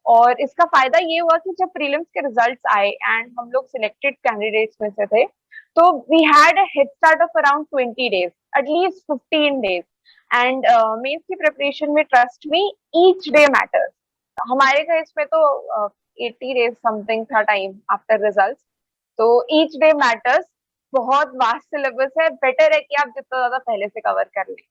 और इसका फायदा ये हुआ कि जब प्रीलिम्स के रिजल्ट्स आए एंड हम लोग सिलेक्टेड कैंडिडेट्स में से थे, तो we had a head start off around 20 days, at least 15 days। And mains की प्रिपरेशन में trust me, each day matters. हमारे केस में तो 80 days समथिंग था टाइम आफ्टर रिजल्ट्स। तो ईच डे मैटर्स। बहुत वास्ट सिलेबस है, बेटर है कि आप जितना ज्यादा पहले से कवर कर लें।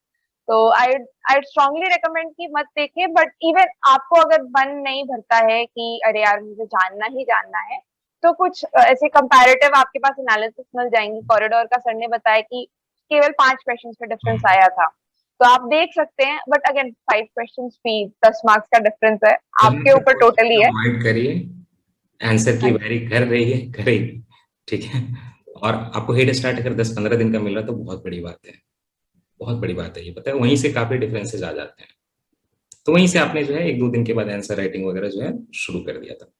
तो आई स्ट्रांगली रिकमेंड कि मत देखे। बट इवन आपको अगर मन नहीं भरता है कि अरे यार मुझे जानना ही जानना है, तो कुछ ऐसे कंपैरेटिव आपके पास एनालिसिस मिल जाएंगी। कॉरिडोर का सर ने बताया कि केवल 5 क्वेश्चन का डिफरेंस आया था, तो आप देख सकते हैं। बट अगेन 5 क्वेश्चन भी 10 मार्क्स का डिफरेंस है, आपके ऊपर टोटली है। अवॉइड करिए, आंसर की हाँ जी। बारी कर रही है, करेगी, ठीक है। और आपको हेड स्टार्ट अगर 10-15 दिन का मिल रहा है तो बहुत बड़ी बात है, बहुत बड़ी बात है ये, पता है, वहीं से काफी डिफरेंसेस आ जाते हैं। तो वहीं से आपने जो है 1-2 दिन के बाद आंसर राइटिंग वगैरह जो है शुरू कर दिया था।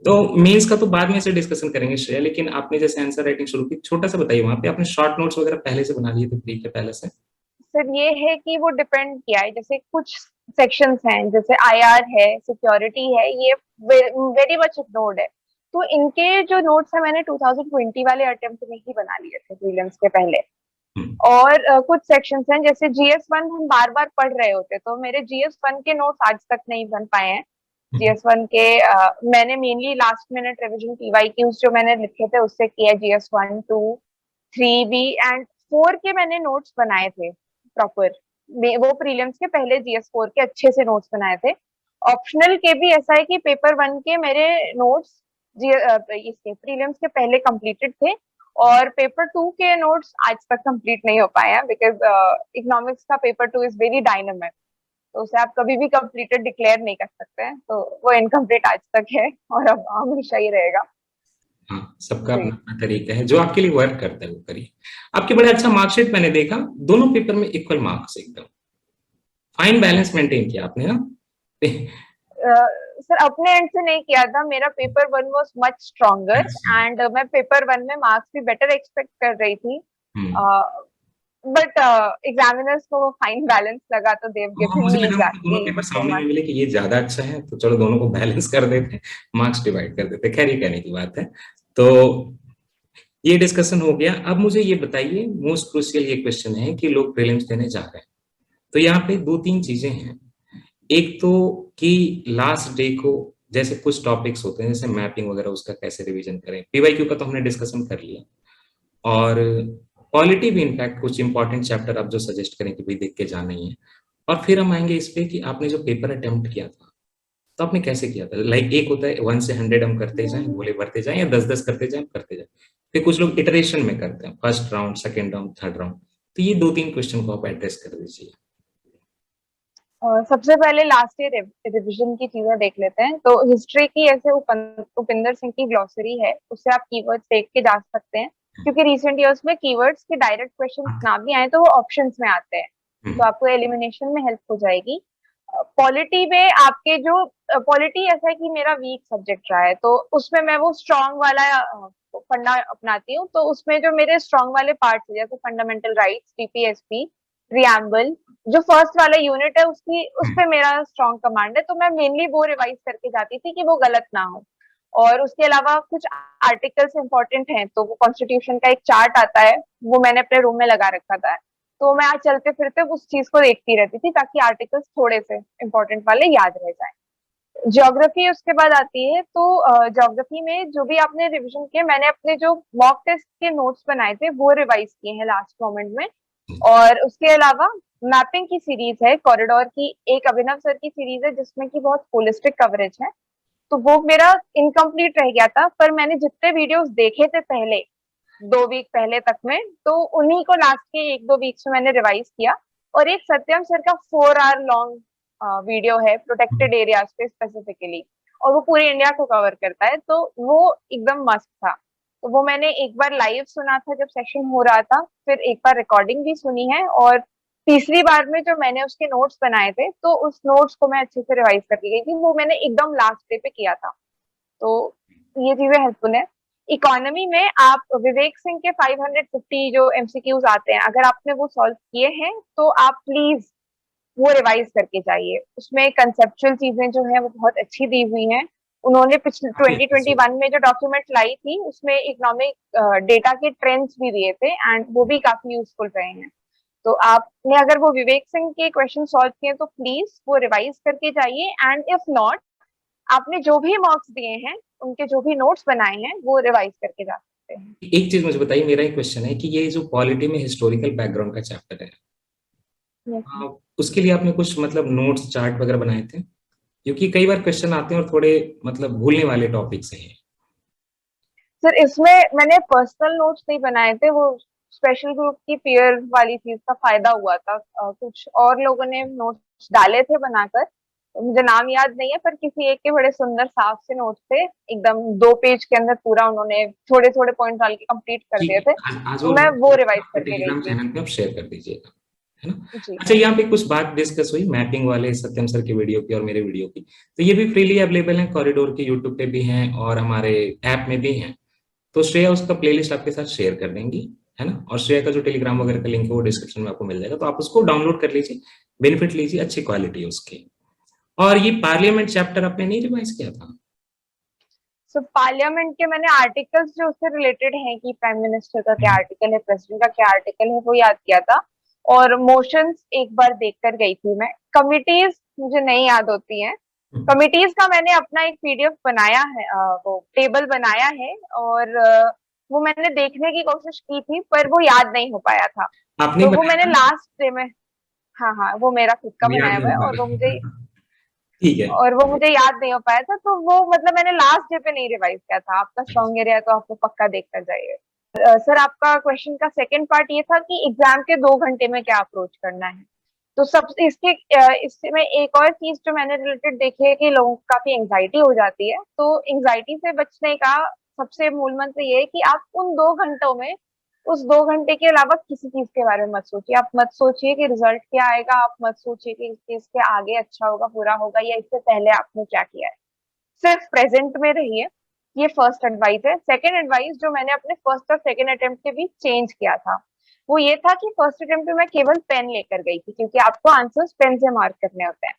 तो मेंस का तो बाद में से डिस्कशन करेंगे श्रेया, लेकिन आपने जैसे आंसर राइटिंग शुरू की, छोटा सा बताइए, वहां पे आपने शॉर्ट नोट्स वगैरह पहले से बना लिए थे प्री के पहले से? सर ये है कि वो डिपेंड किया है। जैसे कुछ सेक्शंस हैं, जैसे आईआर है, सिक्योरिटी है, ये वेरी मच इग्नोर्ड है। तो इनके जो नोट्स है मैंने 2020 वाले अटेम्प्ट में ही बना लिए थे प्रीलिम्स के पहले। हम्म। और कुछ सेक्शंस हैं जैसे जीएस वन हम बार बार पढ़ रहे होते, तो मेरे जीएस वन के नोट्स आज तक नहीं बन पाए हैं। GS1 के मैंने mainly last minute revision PYQs जो मैंने लिखे थे उससे किया। GS1 2 3B एंड 4 के मैंने नोट्स बनाए थे प्रॉपर। वो प्रीलिम्स के पहले GS4 के अच्छे से नोट्स बनाए थे। ऑप्शनल के भी ऐसा है कि पेपर 1 के मेरे नोट्स इसके प्रीलिम्स के पहले कंप्लीटेड थे और पेपर 2 के नोट्स आज तक कंप्लीट नहीं हो पाए हैं बिकॉज इकोनॉमिक्स का पेपर 2 इज वेरी डायनामिक, तो उसे आप कभी भी कंप्लीटेड डिक्लेयर नहीं कर सकते हैं, तो वो इनकम्प्लीट आज तक है और अब हमेशा ही रहेगा। हाँ, सबका अपना अपना तरीका है, जो आपके लिए वर्क करता है वो करिए। आपके बड़े अच्छा मार्कशीट मैंने देखा, दोनों पेपर में इक्वल मार्क्स, एकदम फाइन बैलेंस मेंटेन किया आपने ना। सर अपने एंड से नहीं किया था, मेरा paper 1 was much stronger and मैं पेपर 1 में मार्क्स भी बेटर एक्सपेक्ट कर रही थी, बट एग्जामिनर्स को वो फाइन बैलेंस लगा तो देव गिवन मुझे मी लगा उनको दोनों एग्जैक्टली पेपर वो सामने में मार्क्स। मिले कि ये ज्यादा अच्छा है तो चलो दोनों को बैलेंस कर देते, मार्क्स डिवाइड कर देते। खैर ये कहने की बात है। तो ये डिस्कशन हो गया। अब मुझे ये बताइए, मोस्ट क्रूशियल ये क्वेश्चन है कि लोग प्रीलिम्स देने जा रहे हैं, तो यहाँ पे दो तीन चीजें हैं। एक तो कि लास्ट डे को जैसे कुछ टॉपिक्स होते हैं जैसे मैपिंग वगैरह, उसका कैसे रिवीजन करें। पीवाईक्यू का तो हमने डिस्कशन कर लिया, और पॉलिटी भी इनफैक्ट कुछ इंपॉर्टेंट चैप्टर आप जो सजेस्ट करें कि भाई देख के जाना ही है। और फिर हम आएंगे इस पे कि आपने जो पेपर अटेम्प्ट किया था तो आपने कैसे किया था। लाइक एक होता है 1 से 100 हम करते जाएं, गोले भरते जाएं, या 10-10 करते जाएं, करते जाएं। फिर कुछ लोग इटरेशन में करते हैं, first round, second round, third round. तो ये दो तीन क्वेश्चन को आप एड्रेस कर दीजिए। सबसे पहले लास्ट ईयर रिविजन की चीजें देख लेते हैं। तो हिस्ट्री की ऐसे उपिंदर सिंह की ग्लॉसरी है, उससे आप कीवर्ड्स देख के जा सकते हैं, क्योंकि रिसेंट ईयर्स में कीवर्ड्स के डायरेक्ट क्वेश्चंस ना भी आए तो वो ऑप्शंस में आते हैं, तो आपको एलिमिनेशन में हेल्प हो जाएगी। पॉलिटी में आपके जो पॉलिटी ऐसा है कि मेरा वीक सब्जेक्ट रहा है, तो उसमें मैं वो स्ट्रॉन्ग वाला फंडा अपनाती हूँ। तो उसमें जो मेरे स्ट्रॉन्ग वाले पार्ट्स है जैसे फंडामेंटल राइट्स, टीपीएसपी, प्रियम्बल, जो फर्स्ट वाला यूनिट है उसकी उस पे मेरा स्ट्रॉन्ग कमांड है, तो मैं मेनली वो रिवाइज करके जाती थी कि वो गलत ना हो। और उसके अलावा कुछ आर्टिकल्स इंपॉर्टेंट हैं, तो वो कॉन्स्टिट्यूशन का एक चार्ट आता है, वो मैंने अपने रूम में लगा रखा था, तो मैं आज चलते फिरते उस चीज को देखती रहती थी ताकि आर्टिकल्स थोड़े से इंपॉर्टेंट वाले याद रह जाए। ज्योग्राफी उसके बाद आती है, तो ज्योग्राफी में जो भी आपने रिवीजन किया, मैंने अपने जो मॉक टेस्ट के नोट्स बनाए थे वो रिवाइज किए हैं लास्ट मोमेंट में। और उसके अलावा मैपिंग की सीरीज है, कॉरिडोर की एक अभिनव सर की सीरीज है जिसमें की बहुत होलिस्टिक कवरेज है, तो वो मेरा इनकम्प्लीट रह गया था, पर मैंने जितने वीडियोस देखे थे पहले 2 वीक पहले तक में, तो उन्हीं को लास्ट के 1-2 वीक्स में मैंने रिवाइज किया। और एक सत्यम सर का 4 आवर लॉन्ग वीडियो है प्रोटेक्टेड एरियाज पे स्पेसिफिकली, और वो पूरी इंडिया को कवर करता है, तो वो एकदम मस्त था। तो वो मैंने एक बार लाइव सुना था जब सेशन हो रहा था, फिर एक बार रिकॉर्डिंग भी सुनी है, और तीसरी बार में जो मैंने उसके नोट्स बनाए थे तो उस नोट्स को मैं अच्छे से रिवाइज करके गई थी, वो मैंने एकदम लास्ट डे पे किया था। तो ये चीजें हेल्पफुल है। इकोनॉमी में आप विवेक सिंह के 550 जो एमसीक्यूज आते हैं, अगर आपने वो सॉल्व किए हैं तो आप प्लीज वो रिवाइज करके जाइए। उसमें कंसेप्चुअल चीजें जो है वो बहुत अच्छी दी हुई हैं। उन्होंने पिछले 2021 में जो डॉक्यूमेंट लाई थी उसमें इकोनॉमिक डेटा के ट्रेंड्स भी दिए थे एंड वो भी काफी यूजफुल रहे हैं। तो आपने अगर वो विवेक सिंह के क्वेश्चन सॉल्व किए तो प्लीज वो रिवाइज करके जाइए, एंड इफ नॉट, आपने जो भी मार्क्स दिए हैं, उनके जो भी नोट्स बनाए हैं वो रिवाइज करके जा सकते हैं। एक चीज मुझे बताइए, मेरा एक क्वेश्चन है कि ये जो पॉलिटी में हिस्टोरिकल बैकग्राउंड का चैप्टर है, उसके लिए आपने कुछ मतलब नोट्स चार्ट वगैरह बनाए थे? क्योंकि कई बार क्वेश्चन आते हैं और थोड़े मतलब भूलने वाले टॉपिक से हैं। सर इसमें मैंने पर्सनल नोट्स नहीं बनाए थे, वो स्पेशल ग्रुप की पीयर वाली चीज का फायदा हुआ था। कुछ और लोगों ने नोट्स डाले थे बनाकर, मुझे नाम याद नहीं है, पर किसी एक के बड़े सुंदर साफ से नोट्स थे, एकदम 2 पेज के अंदर पूरा उन्होंने थोड़े थोड़े पॉइंट डाल के कंप्लीट कर ठीक दिए थे, है, आज तो मैं वो रिवाइज करके गई टेलीग्राम थी। चैनल पे आप शेयर कर दीजिएगा, है ना। जी अच्छा, यहाँ पे कुछ बात डिस्कस हुई मैपिंग वाले सत्यम सर के वीडियो की और मेरे वीडियो की, तो ये भी फ्रीली अवेलेबल है, कॉरिडोर के यूट्यूब पे भी हैं और हमारे ऐप में भी हैं। तो श्रेया उसका प्लेलिस्ट आपके साथ शेयर कर देंगी, है ना। और श्रेया का जो टेलीग्राम वगैरह का लिंक है वो डिस्क्रिप्शन में आपको मिल जाएगा, तो आप उसको डाउनलोड कर लीजिए, बेनिफिट लीजिए, अच्छी क्वालिटी है उसकी। और ये पार्लियामेंट चैप्टर आपने नहीं रिवाइज किया था? सो पार्लियामेंट के मैंने आर्टिकल्स जो उससे रिलेटेड हैं कि प्राइम मिनिस्टर का क्या आर्टिकल है, प्रेसिडेंट का क्या आर्टिकल है, वो याद किया था। और मोशंस एक बार देख कर गई थी मैं, कमिटीज मुझे नहीं याद होती हैं, कमिटीज का मैंने अपना एक पीडीएफ बनाया है, वो टेबल बनाया है, और वो मैंने देखने की कोशिश की थी पर वो याद नहीं हो पाया था। आपने तो वो मैंने बनाया था? लास्ट डे में, हाँ हाँ, वो मेरा खुद का याद बनाया नहीं हुआ है, होगा। ठीक है। और वो मुझे याद नहीं हो पाया था, तो वो मतलब मैंने लास्ट डे पे नहीं रिवाइज किया था। आपका स्ट्रॉन्ग एरिया है तो आपको पक्का देख कर जाइए। सर, आपका क्वेश्चन का सेकंड पार्ट ये था कि एग्जाम के 2 घंटे में क्या अप्रोच करना है। तो सब इसके इसमें एक और चीज जो मैंने रिलेटेड देखी है कि लोगों को काफी एंग्जाइटी हो जाती है, तो एंग्जाइटी से बचने का सबसे मूल मंत्र ये है कि आप उन 2 घंटों में, उस 2 घंटे के अलावा किसी चीज के बारे में मत सोचिए। आप मत सोचिए कि रिजल्ट क्या आएगा, आप मत सोचिए कि इस चीज के आगे अच्छा होगा, बुरा होगा, या इससे पहले आपने क्या किया है। सिर्फ प्रेजेंट में रहिए। ये फर्स्ट एडवाइस है। सेकेंड एडवाइस जो मैंने अपने फर्स्ट और सेकेंड अटेम्प्ट के बीच चेंज किया था, वो ये था कि फर्स्ट अटेम्प्ट में मैं केवल पेन लेकर गई थी, क्योंकि आपको आंसर्स पेन से मार्क करने होते हैं।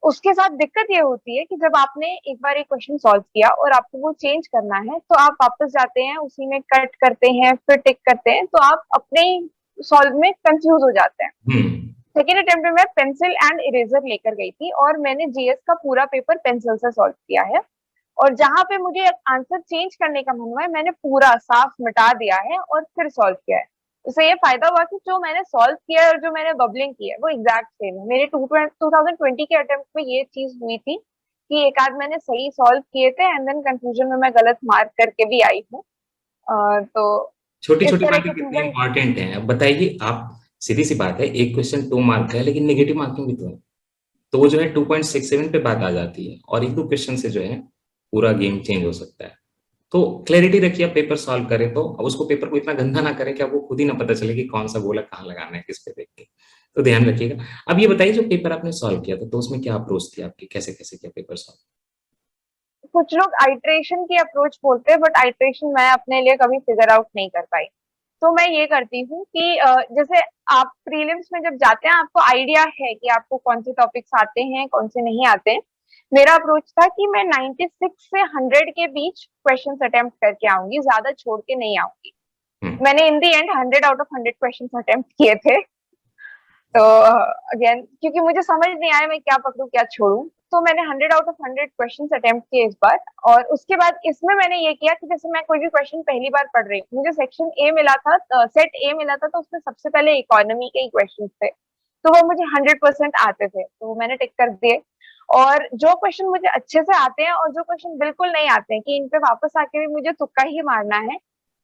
उसके साथ दिक्कत ये होती है कि जब आपने एक बार एक क्वेश्चन सॉल्व किया और आपको वो चेंज करना है, तो आप वापस जाते हैं, उसी में कट करते हैं, फिर टिक करते हैं, तो आप अपने ही सॉल्व में कंफ्यूज हो जाते हैं। हम्म। सेकेंड अटेम्प्ट में मैं पेंसिल एंड इरेजर लेकर गई थी, और मैंने जीएस का पूरा पेपर पेंसिल से सॉल्व किया है। और जहां पे मुझे आंसर चेंज करने का मन हुआ है, मैंने पूरा साफ मिटा दिया है और फिर सॉल्व किया है। इससे ये फायदा हुआ कि जो मैंने सॉल्व किया है और जो मैंने बबलिंग की है वो एग्जैक्ट सेम है। मेरे 2020 के अटेम्प्ट में ये चीज हुई थी कि एक आध मैंने सही सॉल्व किए थे, एंड देन कंफ्यूजन में मैं गलत मार्क करके भी आई हूँ। तो छोटी इस छोटी तरह बातें की कितनी चीजें। इंपॉर्टेंट हैं, अब बताइए आप। सीधी सी बात है, एक क्वेश्चन 2 मार्क का है लेकिन नेगेटिव मार्किंग भी तो है। तो वो जो है 2.67 पे बात आ जाती है, और एक दो क्वेश्चन से जो है पूरा गेम चेंज हो सकता है। तो क्लैरिटी रखिए, आप पेपर सॉल्व करें तो अब उसको, पेपर को इतना गंदा ना करें कि आपको खुद ही ना पता चले कि कौन सा बोला कहाँ लगाना है, किस पे देख के। तो ध्यान रखिएगा। अब ये बताइए, जो पेपर आपने सॉल्व किया था तो उसमें क्या अप्रोच थी आपकी, कैसे कैसे किया पेपर सॉल्व? कुछ लोग आइट्रेशन की अप्रोच बोलते हैं, बट आइट्रेशन मैं अपने लिए कभी फिगर आउट नहीं कर पाई। तो मैं ये करती हूँ कि जैसे आप प्रीलिम्स में जब जाते हैं, आपको आइडिया है कि आपको कौन से टॉपिक्स आते हैं, कौन से नहीं आते हैं। मेरा अप्रोच था कि मैं 96 से 100 के बीच क्वेश्चंस अटेम्प्ट करके आऊंगी, ज्यादा छोड़ के नहीं आऊंगी। हम्म। मैंने in the end 100 out of 100 questions attempt किए थे। तो अगेन, क्योंकि मुझे समझ नहीं आया मैं क्या पकड़ू क्या छोड़ू, तो मैंने 100 आउट ऑफ 100 क्वेश्चंस अटेम्प्ट किए इस बार। और उसके बाद इसमें मैंने ये किया कि जैसे मैं कोई भी क्वेश्चन पहली बार पढ़ रही हूँ, मुझे सेक्शन ए मिला था, सेट ए मिला था, तो उसमें सबसे पहले इकोनॉमी के ही क्वेश्चन थे, तो वो मुझे 100% आते थे, तो वो मैंने टिक कर दिए। और जो क्वेश्चन मुझे अच्छे से आते हैं और जो क्वेश्चन बिल्कुल नहीं आते हैं कि इन पे वापस आके भी मुझे तुक्का ही मारना है,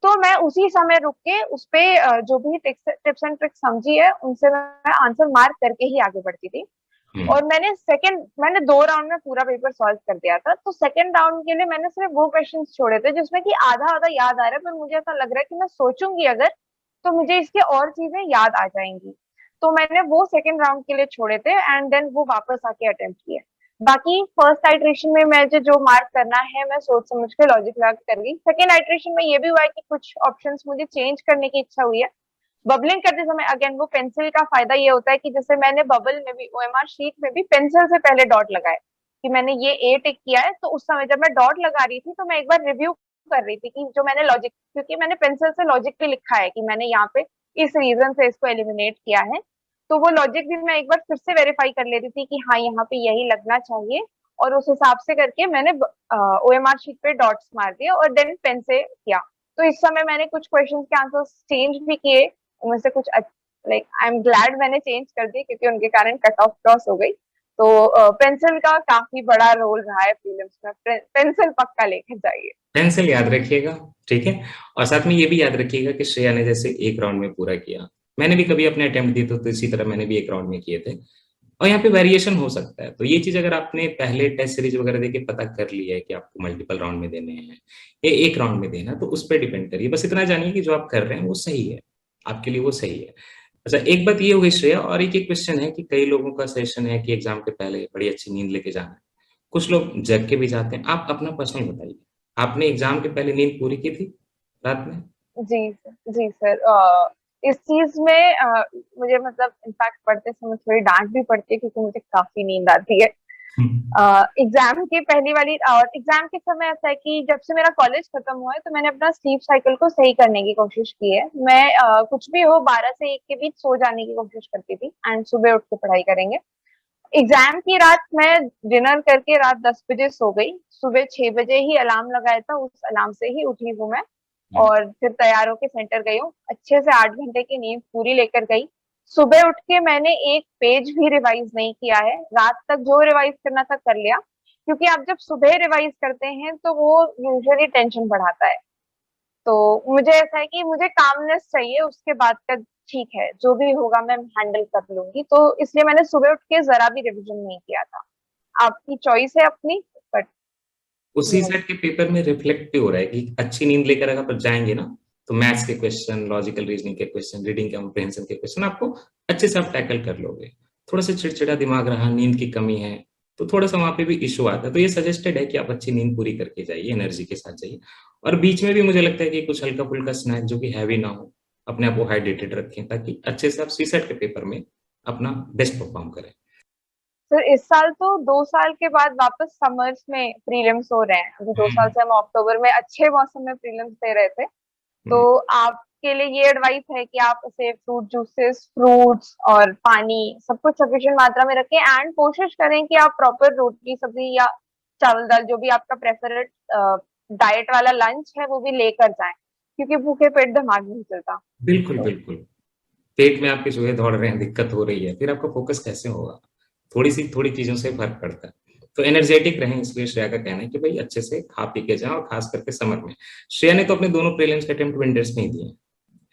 तो मैं उसी समय रुक के उस पे जो भी टिप्स एंड ट्रिक्स समझी है उनसे मैं आंसर मार्क करके ही आगे बढ़ती थी। हम्म। और मैंने 2 राउंड में पूरा पेपर सॉल्व कर दिया था। तो सेकंड राउंड के लिए मैंने सिर्फ वो क्वेश्चंस छोड़े थे जिसमें कि आधा आधा याद आ रहा है, पर मुझे ऐसा लग रहा है कि मैं सोचूंगी अगर, तो मुझे इसके और चीजें याद आ जाएंगी। तो मैंने वो सेकंड राउंड के लिए छोड़े थे, एंड देन वो वापस आके अटेम्प्ट किए। बाकी फर्स्ट आइट्रेशन में मुझे जो मार्क करना है मैं सोच समझ के लॉजिक लगा कर गई। सेकंड आइट्रेशन में ये भी हुआ है कि कुछ ऑप्शंस मुझे चेंज करने की इच्छा हुई है। बबलिंग करते समय अगेन वो पेंसिल का फायदा ये होता है कि जैसे मैंने बबल में भी, ओएमआर शीट में भी पेंसिल से पहले डॉट लगाए कि मैंने ये ए टिक किया है, तो उस समय जब मैं डॉट लगा रही थी तो मैं एक बार रिव्यू कर रही थी कि जो मैंने लॉजिक, क्योंकि मैंने पेंसिल से लॉजिक भी लिखा है कि मैंने यहाँ पे इस रीजन से इसको एलिमिनेट किया है, तो वो लॉजिक भी मैं एक बार फिर से वेरीफाई कर लेती थी कि हाँ यहाँ पे यही लगना चाहिए। और उस हिसाब से करके मैंने ओएमआर शीट पे डॉट्स मार दिए और देन पेन से किया। तो इस समय मैंने कुछ क्वेश्चंस के आंसर्स चेंज भी किए, उनमें से कुछ लाइक आई एम ग्लैड मैंने चेंज कर दिए, क्योंकि उनके कारण कट ऑफ क्रॉस हो गई। तो पेंसिल का काफी बड़ा रोल रहा है प्रीलिम्स में। पेंसिल पक्का लेके जाइए। पेंसिल याद रखिएगा। ठीक है। और साथ में ये भी याद रखिएगा कि श्रेया ने जैसे एक राउंड में पूरा किया, मैंने भी कभी अपने अटेम्प्ट दिए तो इसी तरह मैंने भी एक राउंड में किए थे। और यहाँ पे वेरिएशन हो सकता है, तो ये चीज अगर आपने पहले टेस्ट सीरीज वगैरह देके पता कर लिया है कि आपको मल्टीपल राउंड में देने हैं या एक राउंड में देना, तो उस पर डिपेंड करिए। बस इतना जानिए कि जो आप कर रहे हैं वो सही है, आपके लिए वो सही है। अच्छा, एक बात ये हो गई श्रेया, और एक क्वेश्चन है कि कई लोगों का सजेशन है कि एग्जाम के पहले बड़ी अच्छी नींद लेके जाना है, कुछ लोग जग के भी जाते हैं। आप अपना पर्सनल बताइए, आपने एग्जाम के पहले नींद पूरी की थी रात में? जी सर, जी सर। इस चीज में मुझे मतलब इनफैक्ट पढ़ते समय थोड़ी डांट भी पड़ती है, क्योंकि मुझे काफी नींद आती है। एग्जाम की पहली वाली, और एग्जाम के समय ऐसा है कि जब से मेरा कॉलेज खत्म हुआ है तो मैंने अपना स्लीप साइकिल को सही करने की कोशिश की है। मैं कुछ भी हो 12 से 1 के बीच सो जाने की कोशिश करती थी, एंड सुबह उठ के पढ़ाई करेंगे। एग्जाम की रात मैं डिनर करके रात 10 बजे सो गई। सुबह 6 बजे ही अलार्म लगाया था, उस अलार्म से ही उठी हूँ मैं। हम्म, और फिर तैयार होके सेंटर गई हूँ, अच्छे से 8 घंटे की नींद पूरी लेकर गई। सुबह उठ के मैंने एक पेज भी रिवाइज नहीं किया है, रात तक जो रिवाइज करना था कर लिया। क्योंकि आप जब सुबह रिवाइज करते हैं तो वो यूजुअली टेंशन बढ़ाता है। तो मुझे ऐसा है कि मुझे कामनेस चाहिए, उसके बाद का ठीक है, जो भी होगा मैं हैंडल कर लूंगी। तो इसलिए मैंने सुबह उठ के जरा भी रिवीजन नहीं किया था। आपकी चॉइस है अपनी, बट उसी सेट के पेपर में रिफ्लेक्ट भी हो रहा है कि अच्छी नींद लेकर अगर आप जाएंगे ना, तो मैथ्स के क्वेश्चन, लॉजिकल रीजनिंग के क्वेश्चन, रीडिंग कॉम्प्रिहेंशन के क्वेश्चन आपको अच्छे से आप टैकल कर लोगे। थोड़ा सा चिड़चिड़ा दिमाग रहा, नींद की कमी है, तो थोड़ा सा वहां पे भी इशू आता है। तो ये सजेस्टेड है कि आप अच्छी नींद पूरी करके जाइए, एनर्जी के साथ जाइए। और बीच में भी मुझे लगता है कि कुछ हल्का फुल्का स्नैक जो कि हैवी ना हो, अपने आप को हाइड्रेटेड रखें, ताकि अच्छे से आप सीसेट के पेपर में अपना बेस्ट परफॉर्म करें। सर इस साल तो 2 साल के बाद वापस समर्स में प्रीलिम्स हो रहे हैं। अभी 2 साल हम्म, से हम अक्टूबर में अच्छे मौसम में प्रीलिम्स दे रहे थे। तो हम्म, आपके लिए ये एडवाइस है कि आप उसे फ्रूट जूसेस, फ्रूट्स और पानी सब कुछ सफिशिएंट मात्रा में रखें, एंड कोशिश करें कि आप प्रॉपर रोटी सब्जी या चावल दाल जो भी आपका प्रेफरेड डाइट वाला लंच है वो भी लेकर जाएं, क्योंकि भूखे पेट दिमाग नहीं चलता। बिल्कुल तो बिल्कुल। पेट में आपके चूहे दौड़ रहे हैं, दिक्कत हो रही है, फिर आपका फोकस कैसे होगा? थोड़ी चीजों से फर्क पड़ता है। तो एनर्जेटिक रहें, इसलिए श्रेया का कहना है कि भाई अच्छे से खा पी के जाएं, और खास करके समर में। श्रेया ने तो अपने दोनों प्रीलिम्स के अटेम्प्ट विंटर्स में ही दिए हैं,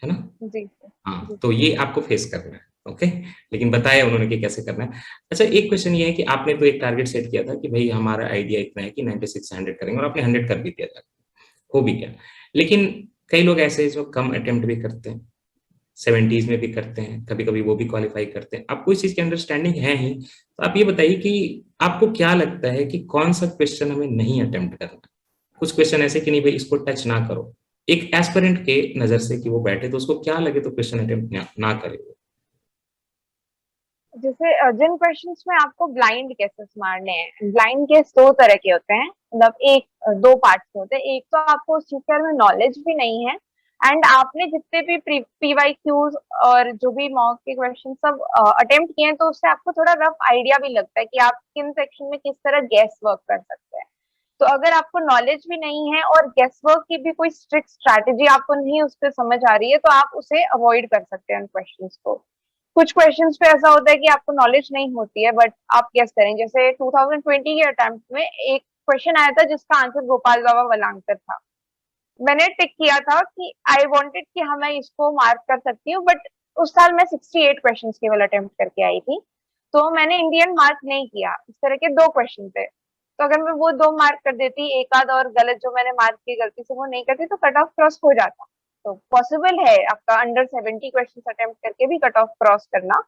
है ना? जी सर। जी हाँ, तो सर। ये आपको फेस करना है। ओके, लेकिन बताया उन्होंने कि कैसे करना है। अच्छा, एक क्वेश्चन ये है कि आपने तो एक टारगेट सेट किया था कि भाई हमारा आइडिया इतना है कि 96 100 करेंगे, और आपने 100 कर भी दिया था, हो भी गया। लेकिन कई लोग ऐसे हैं जो कम अटेम्प्ट भी करते हैं, 70s में भी करते हैं, कभी कभी वो भी क्वालिफाई करते हैं। आपको इस चीज की अंडरस्टैंडिंग है ही, तो आप ये बताइए कि आपको क्या लगता है कि कौन सा क्वेश्चन हमें नहीं अटेम्प्ट करना? कुछ क्वेश्चन ऐसे कि नहीं भाई इसको टच ना करो, एक एस्पिरेंट के नजर से कि वो बैठे तो उसको क्या लगे तो क्वेश्चन अटेम्प्ट ना करे वो। जैसे जिन क्वेश्चंस में आपको ब्लाइंड गेसेस मारने हैं, ब्लाइंड गेस दो तरह के होते हैं, मतलब एक दो पार्ट्स में होते हैं। एक तो आपको उस चीज के बारे में नॉलेज भी नहीं है, एंड आपने जितने भी पीवाई क्यूज और जो भी मॉक के क्वेश्चन सब अटेम्प्ट किए हैं, तो उससे आपको थोड़ा रफ आइडिया भी लगता है कि आप किन सेक्शन में किस तरह गेस वर्क कर सकते हैं। तो अगर आपको नॉलेज भी नहीं है और गेस वर्क की भी कोई स्ट्रिक्ट स्ट्रैटेजी आपको नहीं उस पर समझ आ रही है, तो आप उसे अवॉइड कर सकते हैं उन क्वेश्चंस को। कुछ क्वेश्चंस पे ऐसा होता है कि आपको नॉलेज नहीं होती है, बट आप गेस करें। जैसे 2020 के अटेम्प्ट में एक क्वेश्चन आया था जिसका आंसर गोपाल बाबा वलांकर था। मैंने टिक किया था कि आई वांटेड कि हाँ मैं इसको मार्क कर सकती हूँ, बट उस साल मैं 68 क्वेश्चंस केवल अटेम्प्ट करके आई थी। तो मैंने इंडियन मार्क नहीं किया, इस तरह के दो क्वेश्चन थे। तो अगर मैं वो दो मार्क कर देती, एक आध और गलत जो मैंने मार्क की गलती से वो नहीं करती, तो कट ऑफ क्रॉस हो जाता। तो पॉसिबल है आपका अंडर 70 क्वेश्चन अटेम्प्ट करके भी कट ऑफ क्रॉस करना।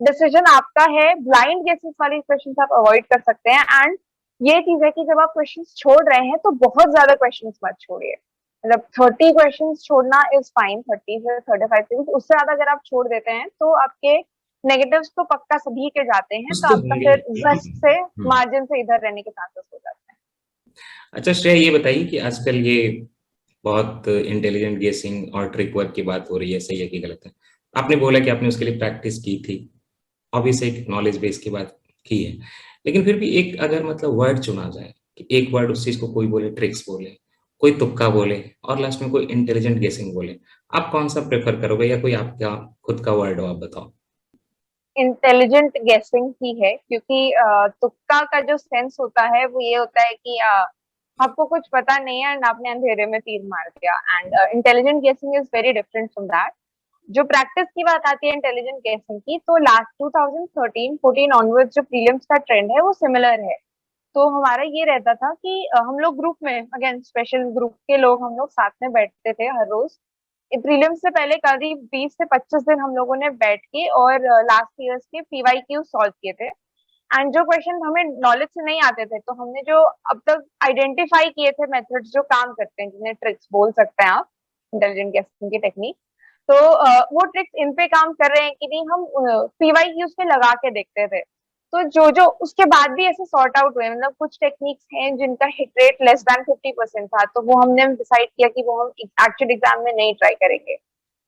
डिसीजन आपका है। ब्लाइंड गेसेस वाली क्वेश्चन आप अवॉइड कर सकते हैं। एंड ये चीज है कि जब आप क्वेश्चंस छोड़ रहे हैं तो बहुत ज्यादा क्वेश्चंस मत छोड़िए। मतलब 30 क्वेश्चंस छोड़ना इज फाइन, 30 से 35 के बीच। उससे ज्यादा अगर आप छोड़ देते हैं तो आपके नेगेटिव्स तो पक्का सभी के जाते हैं, कुछ तो तो आपका होंगे फिर ही। बेस्ट से हम्म। मार्जिन से इधर रहने के चांसेस हो जाते हैं। अच्छा श्रेया, ये बताइए कि आजकल ये बहुत इंटेलिजेंट गेसिंग और ट्रिक वर्क की बात हो रही है, सही है कि गलत है? आपने बोला कि आपने उसके लिए प्रैक्टिस की थी, ऑब्वियस एक नॉलेज बेस की बात की है। लेकिन फिर भी एक अगर मतलब वर्ड चुना जाए कि एक वर्ड उस चीज को, कोई बोले ट्रिक्स बोले, कोई तुक्का बोले, और लास्ट में कोई इंटेलिजेंट गेसिंग बोले, आप कौन सा प्रेफर करोगे? या कोई आपका खुद का वर्ड हो, आप बताओ। इंटेलिजेंट गेसिंग ही है, क्योंकि तुक्का का जो सेंस होता है वो ये होता है कि आपको कुछ पता नहीं है एंड आपने अंधेरे में तीर मार दिया। एंड इंटेलिजेंट गेसिंग is very different from that. जो प्रैक्टिस की बात आती है इंटेलिजेंट गेसिंग की, तो लास्ट 2013-14 ऑनवर्ड्स जो प्रीलिम्स का ट्रेंड है वो सिमिलर है। तो हमारा ये रहता था कि हम लोग ग्रुप में, अगेन स्पेशल ग्रुप के लोग, हम लोग साथ में बैठते थे हर रोज। प्रीलिम्स से पहले करीब 20 से 25 दिन हम लोगों ने बैठ के और लास्ट ईयर्स के पीवाई क्यू सॉल्व किए थे। एंड जो क्वेश्चन हमें नॉलेज से नहीं आते थे, तो हमने जो अब तक आइडेंटिफाई किए थे मेथड्स जो काम करते हैं, जिन्हें ट्रिक्स बोल सकते हैं आप, इंटेलिजेंट गेसिंग की टेक्निक। तो वो ट्रिक्स इन पे काम कर रहे हैं कि नहीं, हम पीवाई क्यूज पे लगा के देखते थे। तो जो जो उसके बाद भी ऐसे सॉर्ट आउट हुए, मतलब कुछ टेक्निक्स हैं जिनका हिट रेट लेस देन 50% था, तो वो हमने डिसाइड किया कि वो हम एक्चुअल एग्जाम में नहीं ट्राई करेंगे।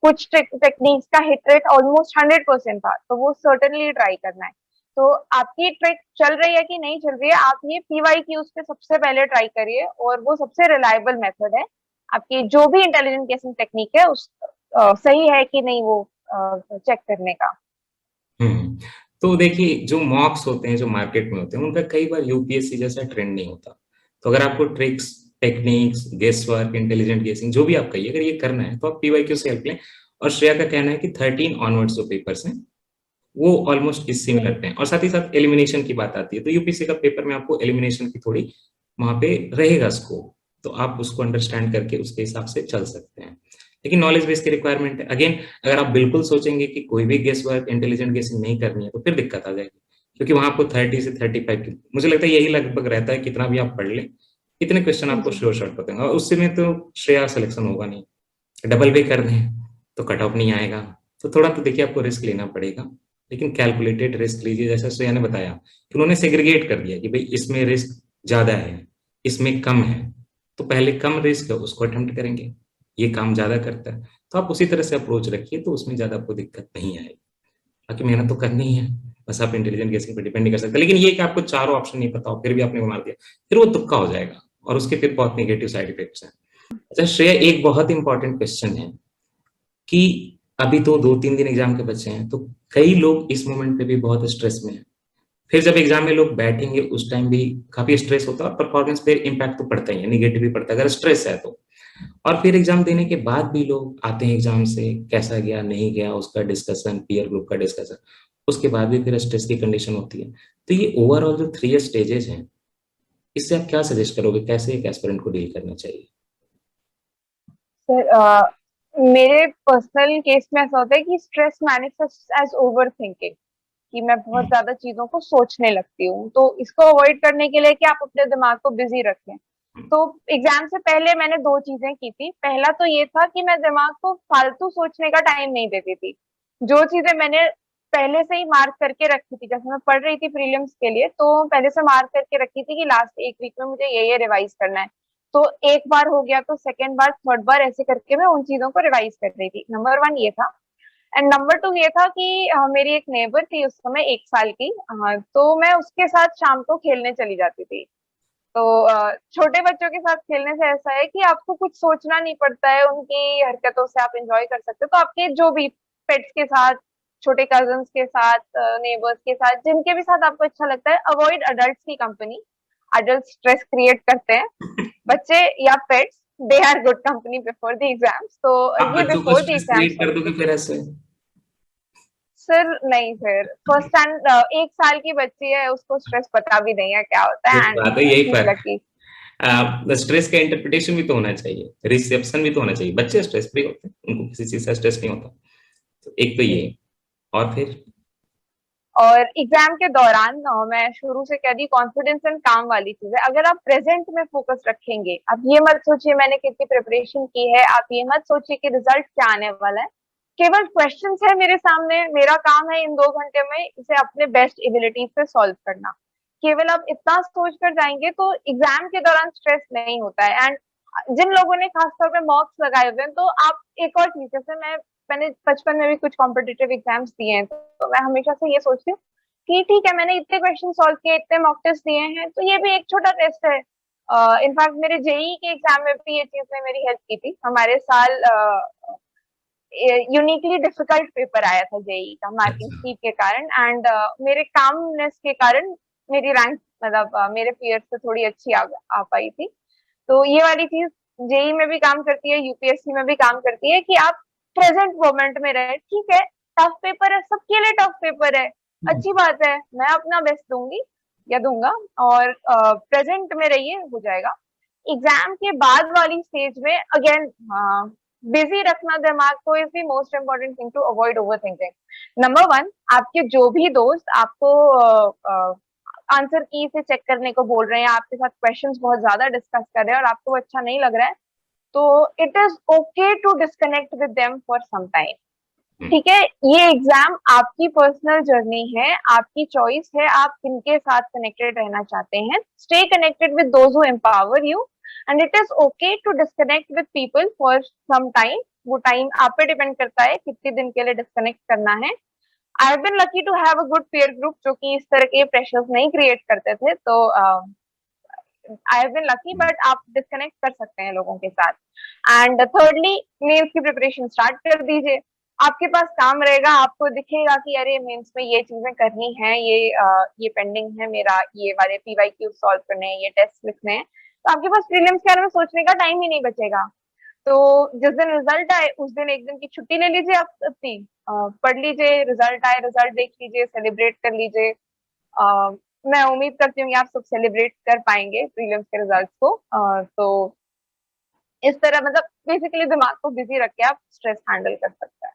कुछ टेक्निक्स का हिट रेट ऑलमोस्ट 100% था, तो वो सर्टेनली ट्राई करना है। तो आपकी ट्रिक चल रही है कि नहीं चल रही है, आप ये PYQs पे सबसे पहले ट्राई करिए, और वो सबसे रिलायबल मेथड है। आपकी जो भी इंटेलिजेंट गेसिंग टेक्निक है उस सही है कि नहीं वो चेक करने का। हम्म। तो देखिए, जो मॉक्स होते हैं जो मार्केट में होते हैं उनका कई बार यूपीएससी जैसा ट्रेंड नहीं होता। तो अगर आपको tricks, techniques, guess work, intelligent guessing जो भी आप कहिए, अगर ये करना है तो आप पीवाईक्यू से हेल्प लें। और श्रेया का कहना है कि 13 ऑनवर्ड्स जो पेपर्स हैं वो ऑलमोस्ट इस सिमिलर पे हैं, और साथ ही साथ एलिमिनेशन की बात आती है तो यूपीएससी का पेपर में आपको एलिमिनेशन की थोड़ी वहां पे रहेगा स्कोप, तो आप उसको अंडरस्टैंड करके उसके हिसाब से चल सकते हैं। लेकिन नॉलेज बेस की रिक्वायरमेंट है। अगेन, अगर आप बिल्कुल सोचेंगे कि कोई भी गेस वर्क, इंटेलिजेंट गेसिंग नहीं करनी है तो फिर दिक्कत आ जाएगी, क्योंकि वहां आपको 30 से 35 की, मुझे लगता है यही लगभग रहता है, कितना भी आप पढ़ लें इतने क्वेश्चन आपको जी। श्योर शॉट होते हैं, और उससे में तो श्रेया सिलेक्शन होगा नहीं। डबल भी कर दें तो कट ऑफ नहीं आएगा। तो थोड़ा तो देखिए आपको रिस्क लेना पड़ेगा, लेकिन कैलकुलेटेड रिस्क लीजिए। जैसा श्रेया ने बताया कि उन्होंने सेग्रीगेट कर दिया कि भाई इसमें रिस्क ज्यादा है, इसमें कम है, तो पहले कम रिस्क है उसको अटेम्प्ट करेंगे, ये काम ज्यादा करता है तो आप उसी तरह से अप्रोच रखिए, तो उसमें ज्यादा आपको दिक्कत नहीं आएगी। बाकी मेहनत तो करनी ही है, बस आप इंटेलिजेंट गेसिंग पर डिपेंड नहीं कर सकते। लेकिन ये कि आपको चारों ऑप्शन नहीं पता हो फिर भी आपने वो मार दिया, फिर वो तुक्का हो जाएगा और उसके फिर बहुत नेगेटिव साइड इफेक्ट्स हैं। अच्छा श्रेया, एक बहुत इंपॉर्टेंट क्वेश्चन है कि अभी तो 2-3 दिन एग्जाम के बचे हैं, तो कई लोग इस मोमेंट पे भी बहुत स्ट्रेस में हैं। फिर जब एग्जाम में लोग बैठेंगे उस टाइम भी काफी स्ट्रेस होता है, और परफॉर्मेंस पे इम्पैक्ट तो पड़ता ही है, निगेटिव भी पड़ता है अगर स्ट्रेस है तो। और फिर एग्जाम देने के बाद भी लोग आते हैं एग्जाम से, कैसा गया नहीं गया उसका डिस्कशन, पीयर ग्रुप का डिस्कशन, उसके बाद भी फिर स्ट्रेस की कंडीशन होती है। तो ये ओवरऑल जो 3 स्टेजेस हैं, इससे आप क्या सजेस्ट करोगे, कैसे एक एस्पिरेंट को डील करना चाहिए? सर, मेरे पर्सनल केस में ऐसा होता है कि stress manifest as over thinking, कि मैं बहुत हम्म। ज्यादा चीजों को सोचने लगती हूँ। तो इसको अवॉइड करने के लिए कि आप अपने दिमाग को बिजी रखें। तो एग्जाम से पहले मैंने दो चीजें की थी। पहला तो ये था कि मैं दिमाग को फालतू सोचने का टाइम नहीं देती थी। जो चीजें मैंने पहले से ही मार्क करके रखी थी, जैसे मैं पढ़ रही थी प्रीलिम्स के लिए, तो पहले से मार्क करके रखी थी कि लास्ट एक वीक में मुझे ये रिवाइज करना है। तो एक बार हो गया तो सेकेंड बार, थर्ड बार, ऐसे करके मैं उन चीजों को रिवाइज कर रही थी। नंबर वन ये था। एंड नंबर टू ये था कि मेरी एक नेबर थी उस समय, 1 साल की। तो मैं उसके साथ शाम को खेलने चली जाती थी। तो छोटे बच्चों के साथ खेलने से ऐसा है कि आपको कुछ सोचना नहीं पड़ता है, उनकी हरकतों से आप एंजॉय कर सकते हो। तो आपके जो भी पेट्स के साथ, छोटे कजन्स के साथ, नेबर्स के साथ, जिनके भी साथ आपको अच्छा लगता है, अवॉइड अडल्ट्स की कंपनी। अडल्ट स्ट्रेस क्रिएट करते हैं। बच्चे या pets, they are good company before the exams. तो आप ये बच्चों को before the stress exams create कर होती दोगे है। फिर ऐसे? सर नहीं सर, फर्स्ट एंड 1 साल की बच्ची है, उसको स्ट्रेस पता भी नहीं है क्या होता सही है। एंड बात है, यही शी इज फर्क लकी। है। स्ट्रेस का इंटरप्रिटेशन भी तो होना चाहिए, रिसेप्शन भी तो होना चाहिए। बच्चे स्ट्रेस फ्री होते हैं, उनको किसी चीज का स्ट्रेस नहीं होता। तो एक तो ये, और फिर और एग्जाम के दौरान मैं शुरू से कह दी, कॉन्फिडेंस एंड काम वाली चीज है। अगर आप प्रेजेंट में फोकस रखेंगे, आप ये मत सोचिए मैंने कितनी प्रिपरेशन की है, आप ये मत सोचिए कि रिजल्ट क्या आने वाला है। केवल क्वेश्चंस है मेरे सामने, मेरा काम है इन 2 घंटे में इसे अपने बेस्ट एबिलिटी से सॉल्व करना। केवल आप इतना सोच कर जाएंगे तो एग्जाम के दौरान स्ट्रेस नहीं होता है। एंड जिन लोगों ने खासतौर पे मॉक्स लगाए हुए हैं, तो आप एक और चीज, जैसे मैंने बचपन में भी कुछ कॉम्पिटिटिव एग्जाम्स दिए हैं, तो मैं हमेशा से ये सोचती हूँ कि ठीक है, मैंने इतने क्वेश्चन सॉल्व किए, इतने मॉक टेस्ट दिए हैं, तो ये भी एक छोटा टेस्ट है। इनफैक्ट मेरे जेई के एग्जाम में भी ये चीज ने मेरी हेल्प की थी। हमारे साल यूनिकली डिफिकल्ट पेपर आया था जेई का, मार्किंग अच्छा। स्पीड के कारण। एंड मेरे कामनेस के कारण मेरी रैंक, मतलब मेरे पीयर से थोड़ी अच्छी आ पाई थी। तो ये वाली चीज जेई में भी काम करती है, यूपीएससी में भी काम करती है, कि आप प्रेजेंट मोमेंट में रहे। ठीक है, टफ पेपर है, सबके लिए टफ पेपर है, अच्छी बात है, मैं अपना बेस्ट दूंगी या दूंगा, और प्रेजेंट में रहिए, हो जाएगा। एग्जाम के बाद वाली स्टेज में अगेन बिजी रखना दिमाग को is the most important thing to avoid over thinking. Number one, आपके जो भी दोस्त आपको आंसर की से चेक करने को बोल रहे हैं, आपके साथ क्वेश्चंस बहुत ज्यादा डिस्कस कर रहे हैं और आपको अच्छा नहीं लग रहा है, तो it is okay to disconnect with them for some time. ठीक है, ये एग्जाम आपकी पर्सनल जर्नी है, आपकी चॉइस है, आप किनके साथ कनेक्टेड रहना चाहते हैं। Stay connected with those who empower you, and it is okay to disconnect with people for some time. वो टाइम आप पे डिपेंड करता है कितने दिन के लिए डिस्कनेक्ट करना है। I have been lucky to have a good peer group जो कि इस तरह के प्रेशर्स नहीं क्रिएट करते थे, तो I have been lucky, but आप डिस्कनेक्ट कर सकते हैं लोगों के साथ। एंड थर्डली, मेंस की प्रिपरेशन स्टार्ट कर दीजिए। आपके पास काम रहेगा, आपको दिखेगा कि अरे मेंस में ये चीजें करनी है, ये पेंडिंग है मेरा, ये वाले पीवाईक्यू सॉल्व करने हैं, ये टेस्ट लिखने हैं, तो आपके पास प्रीलिम्स के बारे में सोचने का टाइम ही नहीं बचेगा। तो जिस दिन रिजल्ट आए उस दिन एक दिन की छुट्टी ले लीजिए आप अपनी, पढ़ लीजिए, रिजल्ट आए रिजल्ट देख लीजिए, सेलिब्रेट कर लीजिए। मैं उम्मीद करती हूँ कि आप सब सेलिब्रेट कर पाएंगे प्रीलिम्स के रिजल्ट्स को। तो इस तरह मतलब बेसिकली दिमाग को बिजी रख के आप स्ट्रेस हैंडल कर सकते हैं।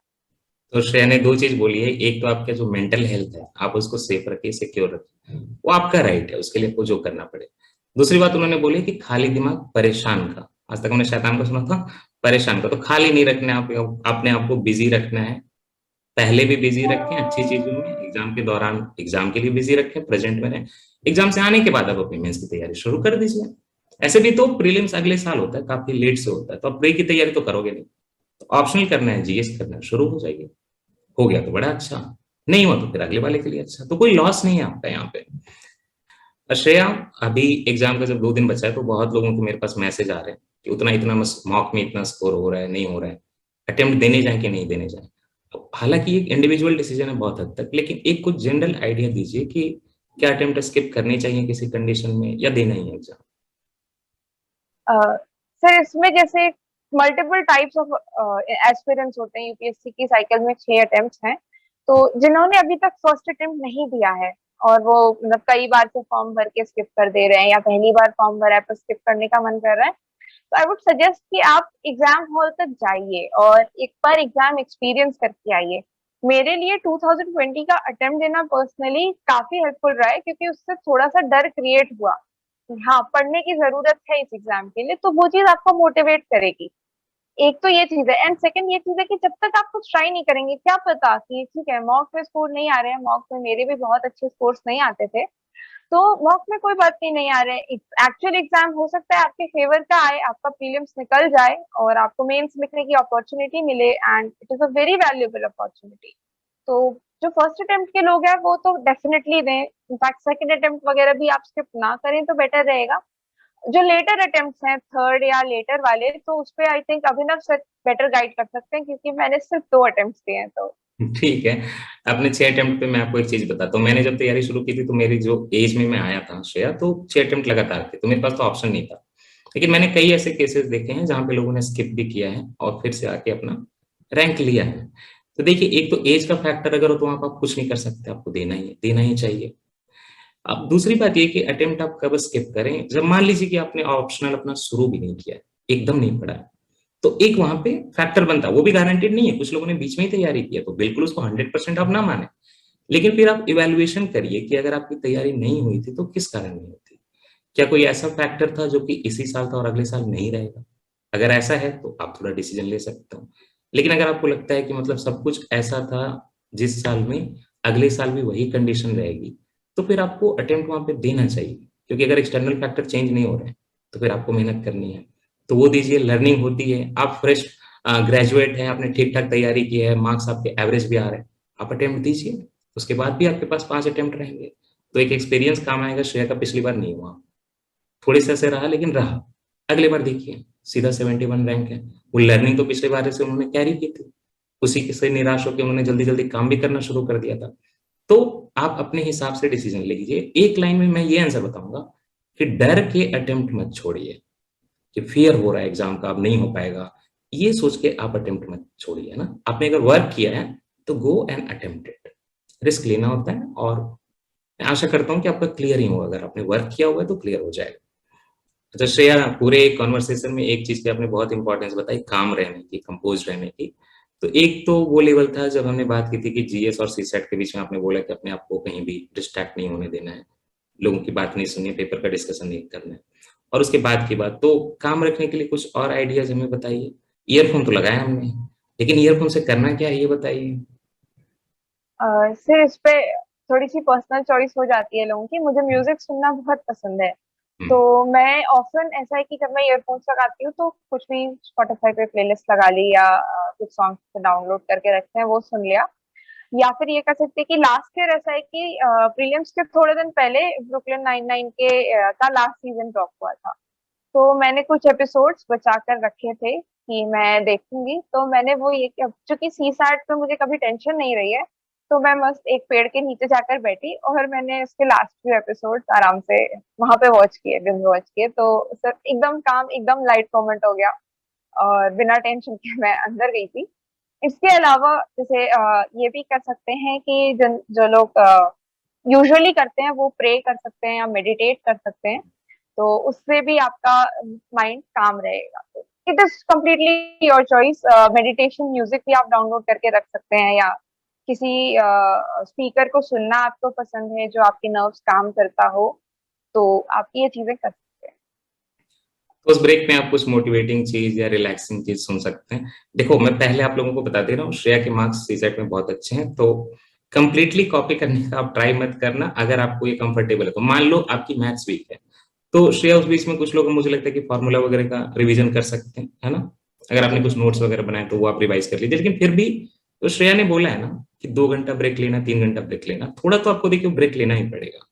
तो श्रेया ने दो चीज बोली है, एक तो आपका जो मेंटल हेल्थ है आप उसको सेफ रखिए, सिक्योर रखिए, वो आपका राइट है, उसके लिए आपको जो करना पड़े। दूसरी बात उन्होंने बोली कि खाली दिमाग परेशान का, आज तक हमने शैतान को सुना था, परेशान का तो खाली नहीं रखना है, आप अपने आप को बिजी रखना है। पहले भी बिजी रखें अच्छी चीजों में, एग्जाम के दौरान एग्जाम के लिए बिजी रखें, प्रेजेंट में रहें। एग्जाम से आने के बाद आप अपनी मेंस की तैयारी शुरू कर दीजिए। ऐसे भी तो प्रीलिम्स अगले साल होता है, काफी लेट से होता है, तो आप प्री की तैयारी तो करोगे नहीं, तो ऑप्शनल करना है, जीएस करना है, शुरू हो जाइए। हो गया तो बड़ा अच्छा, नहीं हुआ तो फिर अगले वाले के लिए अच्छा, तो कोई लॉस नहीं है आपका यहाँ पे। श्रेया, अभी एग्जाम का जब 2 दिन बचा है तो बहुत लोगों के मेरे पास मैसेज आ रहे हैं कि उतना इतना मॉक में इतना स्कोर हो रहा है, नहीं हो रहा है, अटेम्प्ट देने जाए कि नहीं देने जाए। हालांकि एक इंडिविजुअल डिसीजन है बहुत हद तक, लेकिन एक कुछ जनरल आइडिया दीजिए कि क्या अटेम्प्ट स्किप करनी चाहिए किसी कंडीशन में, या देना ही है एग्जाम। सर इसमें जैसे मल्टीपल टाइप्स ऑफ एस्पिरेंट्स होते हैं, यूपीएससी की साइकिल में 6 अटेम्प्ट्स हैं। तो जिन्होंने अभी तक फर्स्ट अटेम्प्ट नहीं दिया है और वो मतलब कई बार से फॉर्म भर के स्किप कर दे रहे हैं, या पहली बार फॉर्म भरा है पर स्किप करने का मन कर रहा है, तो आई वुड सजेस्ट कि आप एग्जाम हॉल तक जाइए और एक बार एग्जाम एक्सपीरियंस करके आइए। मेरे लिए 2020 का अटेम्प्ट देना पर्सनली काफी हेल्पफुल रहा है, क्योंकि उससे थोड़ा सा डर क्रिएट हुआ। हाँ, पढ़ने की जरूरत है इस एग्जाम के लिए, तो वो चीज आपको मोटिवेट करेगी। एक तो ये चीज है, एंड सेकंड ये चीज है कि जब तक आप कुछ ट्राई नहीं करेंगे, क्या पता कि ठीक है मॉक में स्कोर नहीं आ रहे हैं, मॉक में मेरे भी बहुत अच्छे स्कोर्स नहीं आते थे, तो मॉक में कोई बात नहीं, नहीं आ रहे हैं, एक्चुअल एग्जाम हो सकता है आपके फेवर का आए, आपका प्रीलिम्स निकल जाए और आपको मेंस लिखने की अपॉर्चुनिटी मिले, and it is a very valuable opportunity. तो जो फर्स्ट अटेम्प्ट के लोग हैं वो तो डेफिनेटली दें, इनफैक्ट सेकंड अटेम्प्ट वगैरह भी आप स्किप ना करें तो बेटर रहेगा। जो लेटर अटेम्प्ट्स हैं, थर्ड या लेटर वाले, तो उस पे I think Abhinav sir better guide कर सकते हैं, क्योंकि मैंने सिर्फ 2 अटेम्प्ट्स दिए हैं। तो ठीक है, अपने 6 अटेम्प्ट पे मैं आपको एक चीज बताता हूँ। मैंने जब तैयारी शुरू की थी तो मेरी जो एज में मैं आया था श्रेया, तो 6 अटेम्प्ट लगातार थे, तो मेरे पास तो ऑप्शन नहीं था। लेकिन मैंने कई ऐसे केसेस देखे हैं जहां पे लोगों ने स्किप भी किया है और फिर से आके अपना रैंक लिया है। तो देखिए, एक तो एज का फैक्टर अगर हो तो वहां पर आप कुछ नहीं कर सकते, आपको देना ही चाहिए। अब दूसरी बात ये कि अटेम्प्ट आप कब स्किप करें, जब मान लीजिए कि आपने ऑप्शनल अपना शुरू भी नहीं किया, एकदम नहीं पढ़ा, तो एक वहां पे फैक्टर बनता है, वो भी गारंटेड नहीं है, कुछ लोगों ने बीच में ही तैयारी की है, तो बिल्कुल उसको 100% आप ना माने। लेकिन फिर आप इवेल्युएशन करिए कि अगर आपकी तैयारी नहीं हुई थी तो किस कारण नहीं हुई थी, क्या कोई ऐसा फैक्टर था जो कि इसी साल था और अगले साल नहीं रहेगा। अगर ऐसा है तो आप थोड़ा डिसीजन ले सकते हो। लेकिन अगर आपको लगता है कि मतलब सब कुछ ऐसा था जिस साल में, अगले साल भी वही कंडीशन रहेगी, तो फिर आपको अटेम्प्ट वहां पे देना चाहिए। क्योंकि अगर एक्सटर्नल फैक्टर चेंज नहीं हो रहे हैं तो फिर आपको मेहनत करनी है, तो वो दीजिए, लर्निंग होती है। आप फ्रेश ग्रेजुएट हैं, आपने ठीक ठाक तैयारी की है, मार्क्स आपके एवरेज भी आ रहे हैं, आप अटेम्प्ट दीजिए, उसके बाद भी आपके पास 5 अटेम्प्ट रहेंगे, तो एक एक्सपीरियंस काम आएगा। श्रेया का पिछली बार नहीं हुआ, थोड़े से ऐसे रहा लेकिन रहा, अगले बार देखिए सीधा 71 रैंक है। वो लर्निंग तो पिछले बार से उन्होंने कैरी की थी, उसी से निराश होकर उन्होंने जल्दी जल्दी काम भी करना शुरू कर दिया था। तो आप अपने हिसाब से डिसीजन लीजिए। एक लाइन में मैं ये आंसर बताऊंगा कि डर के अटेम्प्ट मत छोड़िए, कि फियर हो रहा है एग्जाम का अब नहीं हो पाएगा, ये सोच के आप अटेम्प्ट मत छोड़िए ना। आपने अगर वर्क किया है तो go and attempt it, risk लेना होता है, और मैं आशा करता हूँ कि आपका क्लियर ही होगा, अगर आपने वर्क किया हुआ है तो क्लियर हो जाएगा। अच्छा श्रेया, पूरे कॉन्वर्सेशन में एक चीज की आपने बहुत इंपॉर्टेंस बताई, काम रहने की, कंपोज रहने की। तो एक तो वो लेवल था जब हमने बात की थी कि जीएस और सीसेट के बीच में आपने बोला कि अपने आप को कहीं भी डिस्ट्रैक्ट नहीं होने देना है, लोगों की बात नहीं सुननी है, पेपर का डिस्कशन नहीं करना है। और उसके बाद की बात, तो काम रखने के लिए कुछ और आइडियाज हमें बताइए। ईयरफोन तो लगाया हमने, लेकिन ईयरफोन से करना क्या है ये बताइए। सर इस पे थोड़ी सी पर्सनल चॉइस हो जाती है लोगों की, मुझे म्यूजिक सुनना बहुत पसंद है। तो हम्म, मैं ऑफन ऐसा है कि जब मैं ईयरफोन्स लगाती हूँ तो कुछ भी स्पॉटिफाई पे प्लेलिस्ट लगा ली, या कुछ सॉन्ग्स डाउनलोड करके रखते हैं वो सुन लिया। या फिर ये कह सकते हैं कि लास्ट ईयर ऐसा है कि प्रीलिम्स के थोड़े दिन पहले ब्रुकलिन 99 के का लास्ट सीजन ड्रॉप हुआ था। तो मैंने कुछ एपिसोड्स बचा कर रखे थे कि मैं देखूंगी, तो मैंने वो ये चूंकि सी सैट पे मुझे कभी टेंशन नहीं रही है, तो मैं मस्त एक पेड़ के नीचे जाकर बैठी और मैंने उसके लास्ट फ्यू एपिसोड्स आराम से वहां पे वॉच किए, बिंज वॉच किए। तो सर एकदम काम, एकदम लाइट मोमेंट हो गया और बिना टेंशन के मैं अंदर गई थी। इसके अलावा जैसे ये भी कर सकते हैं कि जो लोग यूजुअली करते हैं वो प्रे कर सकते हैं या मेडिटेट कर सकते हैं, तो उससे भी आपका माइंड काम रहेगा। तो it is completely your choice. Meditation music भी आप डाउनलोड करके रख सकते हैं, या किसी स्पीकर को सुनना आपको पसंद है जो आपके नर्व्स काम करता हो, तो आप ये चीजें कर सकते हैं। तो उस ब्रेक में आप कुछ मोटिवेटिंग चीज या रिलैक्सिंग चीज सुन सकते हैं। देखो, मैं पहले आप लोगों को बता दे रहा हूँ, श्रेया के मार्क्स सीसेट में बहुत अच्छे हैं, तो कंप्लीटली कॉपी करने का आप ट्राई मत करना। अगर आपको ये कंफर्टेबल है तो मान लो आपकी मैथ्स वीक है, तो श्रेया उस बीच में कुछ लोग मुझे लगता है कि फॉर्मूला वगैरह का रिवीजन कर सकते हैं, है ना। अगर आपने कुछ नोट्स वगैरह बनाए तो वो आप रिवाइज कर लीजिए। लेकिन फिर भी तो श्रेया ने बोला है ना कि 2 घंटा ब्रेक लेना, 3 घंटा ब्रेक लेना, थोड़ा तो आपको देखिए ब्रेक लेना ही पड़ेगा।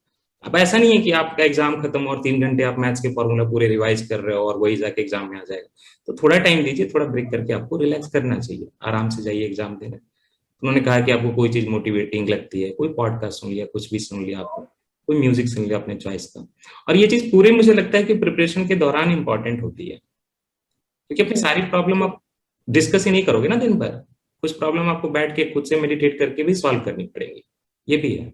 अब ऐसा नहीं है कि आपका एग्जाम खत्म और 3 घंटे आप मैथ्स के फॉर्मूला पूरे रिवाइज कर रहे हो और वही जाके एग्जाम में आ जाएगा। तो थोड़ा टाइम दीजिए, थोड़ा ब्रेक करके आपको रिलैक्स करना चाहिए, आराम से जाइए एग्जाम देने। उन्होंने कहा कि आपको कोई चीज मोटिवेटिंग लगती है, कोई पॉडकास्ट सुन लिया, कुछ भी सुन लिया, आपको कोई म्यूजिक सुन लिया अपने चॉइस का। और ये चीज पूरे मुझे लगता है कि प्रिपरेशन के दौरान इंपॉर्टेंट होती है, क्योंकि अपनी सारी प्रॉब्लम आप डिस्कस ही नहीं करोगे ना दिन भर। कुछ प्रॉब्लम आपको बैठ के खुद से मेडिटेट करके भी सॉल्व करनी पड़ेगी, ये भी है।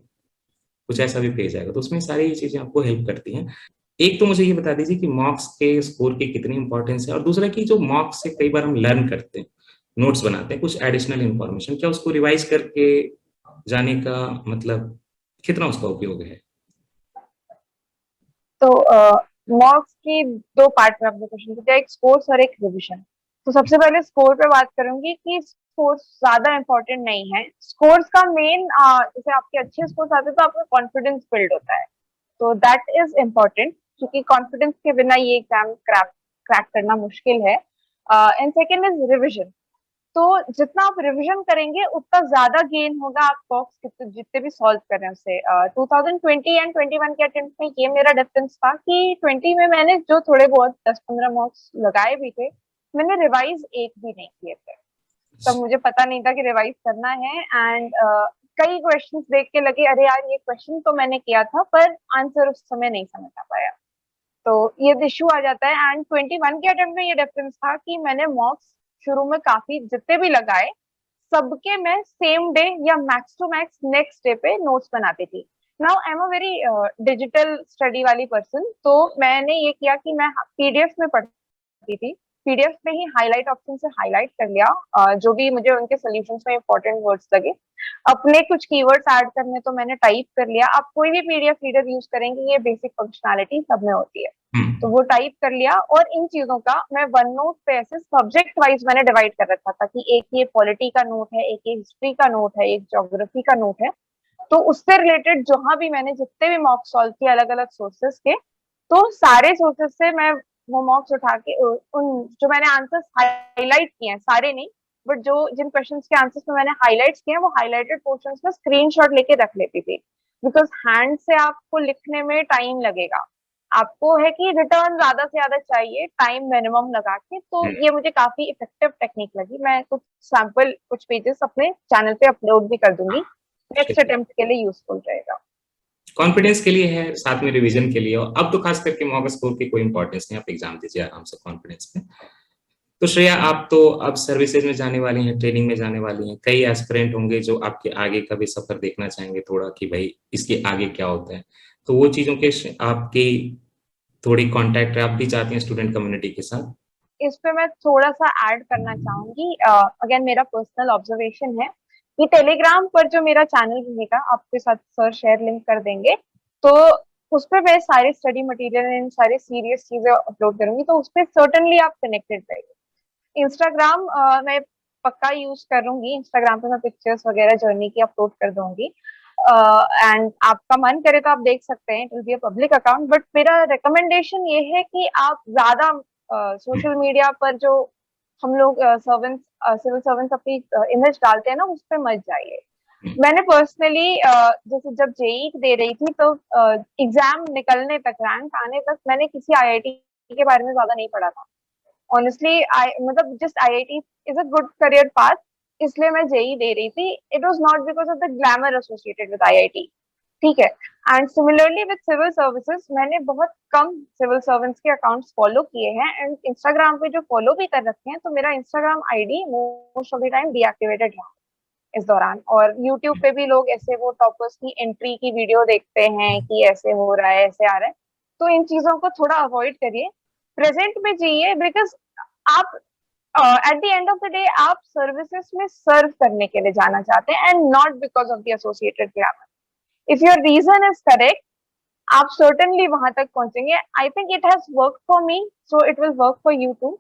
कुछ ऐसा भी पेज आएगा, तो उसमें सारी ये चीजें आपको हेल्प करती हैं। एक तो मुझे ये बता दीजिए कि मॉक्स के स्कोर की कितनी इंपॉर्टेंस है, और दूसरा कि जो मॉक्स से कई बार हम लर्न करते हैं, नोट्स बनाते हैं, कुछ एडिशनल इंफॉर्मेशन, क्या उसको रिवाइज करके जाने का मतलब कितना उसका उपयोग है। तो मॉक्स की दो पार्ट में आपने क्वेश्चन पूछा, एक स्कोर्स और एक रिविजन। तो सबसे पहले स्कोर पे बात करूंगी कि स्कोर्स ज्यादा इंपॉर्टेंट नहीं है। स्कोर्स का मेन, जैसे आपके अच्छे स्कोर्स आते हैं तो आपका कॉन्फिडेंस बिल्ड होता है, तो दैट इज इम्पोर्टेंट, क्योंकि कॉन्फिडेंस के बिना ये एग्जाम क्रैक क्रैक करना मुश्किल है। And second is revision. तो जितना आप रिवीजन करेंगे उतना ज्यादा गेन होगा, आप बॉक्स जितने भी सॉल्व कर रहे हैं उससे। 2020 एंड 21 के अटेम्प्ट में ये मेरा डिफरेंस था कि 20 में मैंने जो थोड़े बहुत 10-15 मार्क्स लगाए भी थे, मैंने रिवाइज एक भी नहीं किए थे। तब मुझे पता नहीं था कि रिवाइज करना है, एंड कई क्वेश्चंस देख के लगे अरे यार ये क्वेश्चन तो मैंने किया था, पर आंसर उस समय नहीं समझ आ पाया। तो ये इशू आ जाता है। एंड 21 के अटेम्प्ट में ये डिफरेंस था कि मैंने मॉक्स शुरू में काफी जितने भी लगाए, सबके मैं सेम डे या max to max next day पे नोट्स बनाती थी। Now I am a very digital study वाली पर्सन, तो मैंने ये किया कि मैं पीडीएफ में पढ़ती थी। पीडीएफ में ही हाईलाइट ऑप्शन से हाईलाइट कर लिया जो भी मुझे उनके सॉल्यूशंस में इंपॉर्टेंट वर्ड्स लगे। अपने कुछ कीवर्ड्स ऐड करने तो मैंने टाइप कर लिया। आप कोई भी पीडीएफ रीडर यूज करेंगे, ये बेसिक फंक्शनैलिटी सब में होती है। तो वो टाइप कर लिया, और इन चीजों का मैं वन नोट पे ऐसे सब्जेक्ट वाइज मैंने डिवाइड कर रखा था कि एक ये पॉलिटी का नोट है, एक ये हिस्ट्री का नोट है, एक ज्योग्राफी का नोट है। तो उससे रिलेटेड जहां भी मैंने जितने भी मॉक सॉल्व किए अलग अलग सोर्सेस के, तो सारे सोर्सेस से मैं वो मॉक्स उठा के उन जो मैंने आंसर्स हाईलाइट किए हैं, सारे नहीं बट जो जिन क्वेश्चंस के आंसर्स में मैंने हाईलाइट्स किए हैं, वो हाईलाइटेड पोर्शंस में स्क्रीनशॉट लेके रख लेती थी। बिकॉज हैंड से आपको लिखने में टाइम लगेगा, आपको है कि रिटर्न ज्यादा से ज्यादा चाहिए टाइम मिनिमम लगा के। तो ये मुझे काफी इफेक्टिव टेक्निक लगी। मैं कुछ सैंपल कुछ पेजेस अपने चैनल पे अपलोड भी कर दूंगी, नेक्स्ट अटेम्प्ट के लिए यूजफुल रहेगा। कॉन्फिडेंस के लिए है, साथ में रिवीजन के लिए, और अब तो खास करके मॉक स्कोर की कोई इंपॉर्टेंस नहीं, आप एग्जाम दीजिए आराम से कॉन्फिडेंस में। तो श्रेया, आप तो अब सर्विसेज में जाने वाली हैं, ट्रेनिंग में जाने वाली हैं, कई एस्पिरेंट होंगे जो आपके आगे का भी सफर देखना चाहेंगे थोड़ा कि भाई इसके आगे क्या होता है। तो वो चीजों के आपकी थोड़ी कांटेक्ट आप भी चाहती हैं स्टूडेंट कम्युनिटी के साथ। इस पे मैं थोड़ा सा ऐड करना चाहूंगी। अगेन मेरा पर्सनल ऑब्जर्वेशन है कि टेलीग्राम पर जो मेरा चैनल रहेगा, आपके साथ सर शेयर लिंक कर देंगे, तो उस पर मैं सारे स्टडी मटेरियल एंड सारे सीरियस चीजें अपलोड करूंगी, तो उस पर सर्टनली आप कनेक्टेड रहेंगे। इंस्टाग्राम मैं पक्का यूज करूंगी। इंस्टाग्राम पे मैं पिक्चर्स वगैरह जर्नी की अपलोड कर दूंगी, एंड आपका मन करे तो आप देख सकते हैं, it will be a public account. But मेरा रिकमेंडेशन ये है कि आप ज्यादा सोशल मीडिया पर जो हम लोग सर्वेंट्स सिविल सर्वेंट्स अपनी इमेज डालते हैं ना, उस पर मत जाइए। मैंने पर्सनली जैसे जब जेई दे रही थी तो एग्जाम निकलने तक, रैंक आने तक मैंने किसी आईआईटी के बारे में ज्यादा नहीं पढ़ा था। ऑनेस्टली आई मतलब just IIT is a good career path, इसलिए मैं जेई दे रही थी। It was not because of the glamour associated with IIT, ठीक है। And similarly with civil services, मैंने बहुत कम सिविल सर्वेंट्स के अकाउंट्स फॉलो किए हैं एंड इंस्टाग्राम पे जो फॉलो भी कर रखे हैं, तो मेरा Instagram ID most of the time deactivated रहा इस दौरान। और यूट्यूब पे भी लोग ऐसे वो टॉपर्स की एंट्री की वीडियो देखते हैं कि ऐसे हो रहा है, ऐसे आ रहा है। तो इन चीजों को थोड़ा अवॉइड करिए, प्रेजेंट में जिए, बिकॉज आप at the end of the day आप सर्विसेज में सर्व करने के लिए जाना चाहते हैं and not because of the associated glamour. If your reason is correct, आप सर्टनली वहां तक पहुंचेंगे। I think it has work for me, so it will work for you too.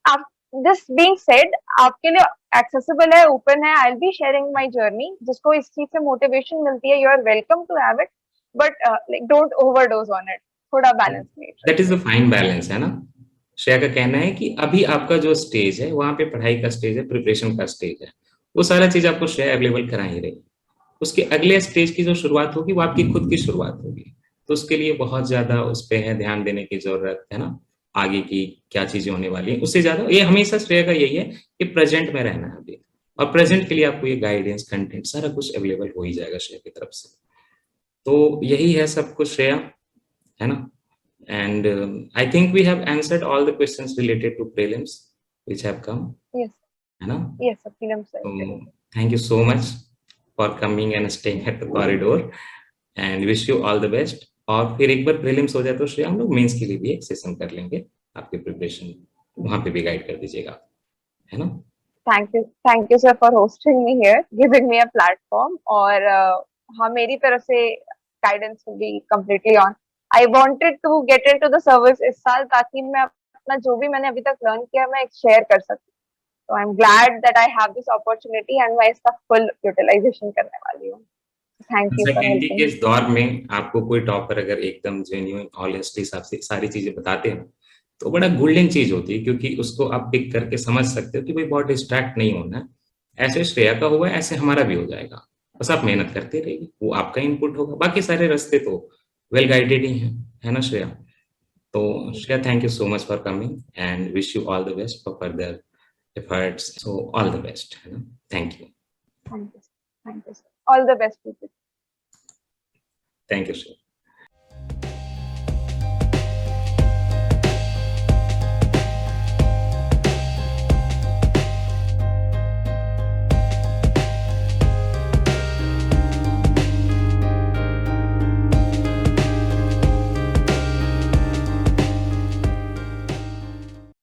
आप दिस बीइंग सेड, आपके लिए एक्सेसिबल है, open है, I will be sharing my journey. जिसको इस चीज से मोटिवेशन मिलती है, you are welcome to have it, but like don't overdose on it, थोड़ा balance maintain that is the रखिए। फाइन बैलेंस, है ना। श्रेया का कहना है कि अभी आपका जो स्टेज है वहां पे पढ़ाई का स्टेज है, प्रिपरेशन का स्टेज है, वो सारा चीज आपको श्रेया अवेलेबल करा ही रही। उसके अगले स्टेज की जो शुरुआत होगी वो आपकी खुद की शुरुआत होगी। तो उसके लिए बहुत ज्यादा उस पे है ध्यान देने की जरूरत है ना। आगे की क्या चीजें होने वाली है उससे ज्यादा ये हमेशा श्रेया का यही है कि प्रेजेंट में रहना है अभी। और प्रेजेंट के लिए आपको ये गाइडेंस कंटेंट सारा कुछ अवेलेबल हो ही जाएगा श्रेया की तरफ से। तो यही है सब कुछ श्रेया, है ना। And I think we have answered all the questions related to prelims which have come, yes, है ना। यस, फिल्म से So related। thank you so much for coming and staying at the corridor and wish you all the best। और फिर एक बार prelims हो जाए तो श्रेया हम लोग मेंस के लिए भी एक सेशन कर लेंगे, आपकी प्रिपरेशन वहां पे भी गाइड कर दीजिएगा, है ना। Thank you sir for hosting me here, giving me a platform. और हाँ, मेरी तरफ से guidance will be completely on. I wanted to get into the service इस साल, ताकि मैं अपना जो भी मैंने अभी तक लर्न किया मैं शेयर कर सकूं। तो I am glad that I have this opportunity and मैं इसका फुल यूटिलाइजेशन करने वाली हूँ। थैंक यू फॉर अनसर्टेनिटी के हेल्पिंग। इस दौर में आपको कोई टॉपर अगर एकदम जेन्युइन ऑनेस्टली से सारी चीजें बताते हैं तो बड़ा गोल्डन चीज होती है, क्योंकि उसको आप पिक करके समझ सकते हो कि भाई बहुत डिस्ट्रैक्ट नहीं होना है। ऐसे श्रेया का हुआ ऐसे हमारा भी हो जाएगा। बस आप मेहनत करते रहिए, वो आपका इनपुट होगा, बाकी सारे रास्ते तो वेल गाइडेड ही हैं, है ना श्रेया। तो Shreya thank you so much for coming and wish you all the best for further efforts. So all the best, है ना। Thank you. Thank you, thank you sir, all the best. Thank you Shreya.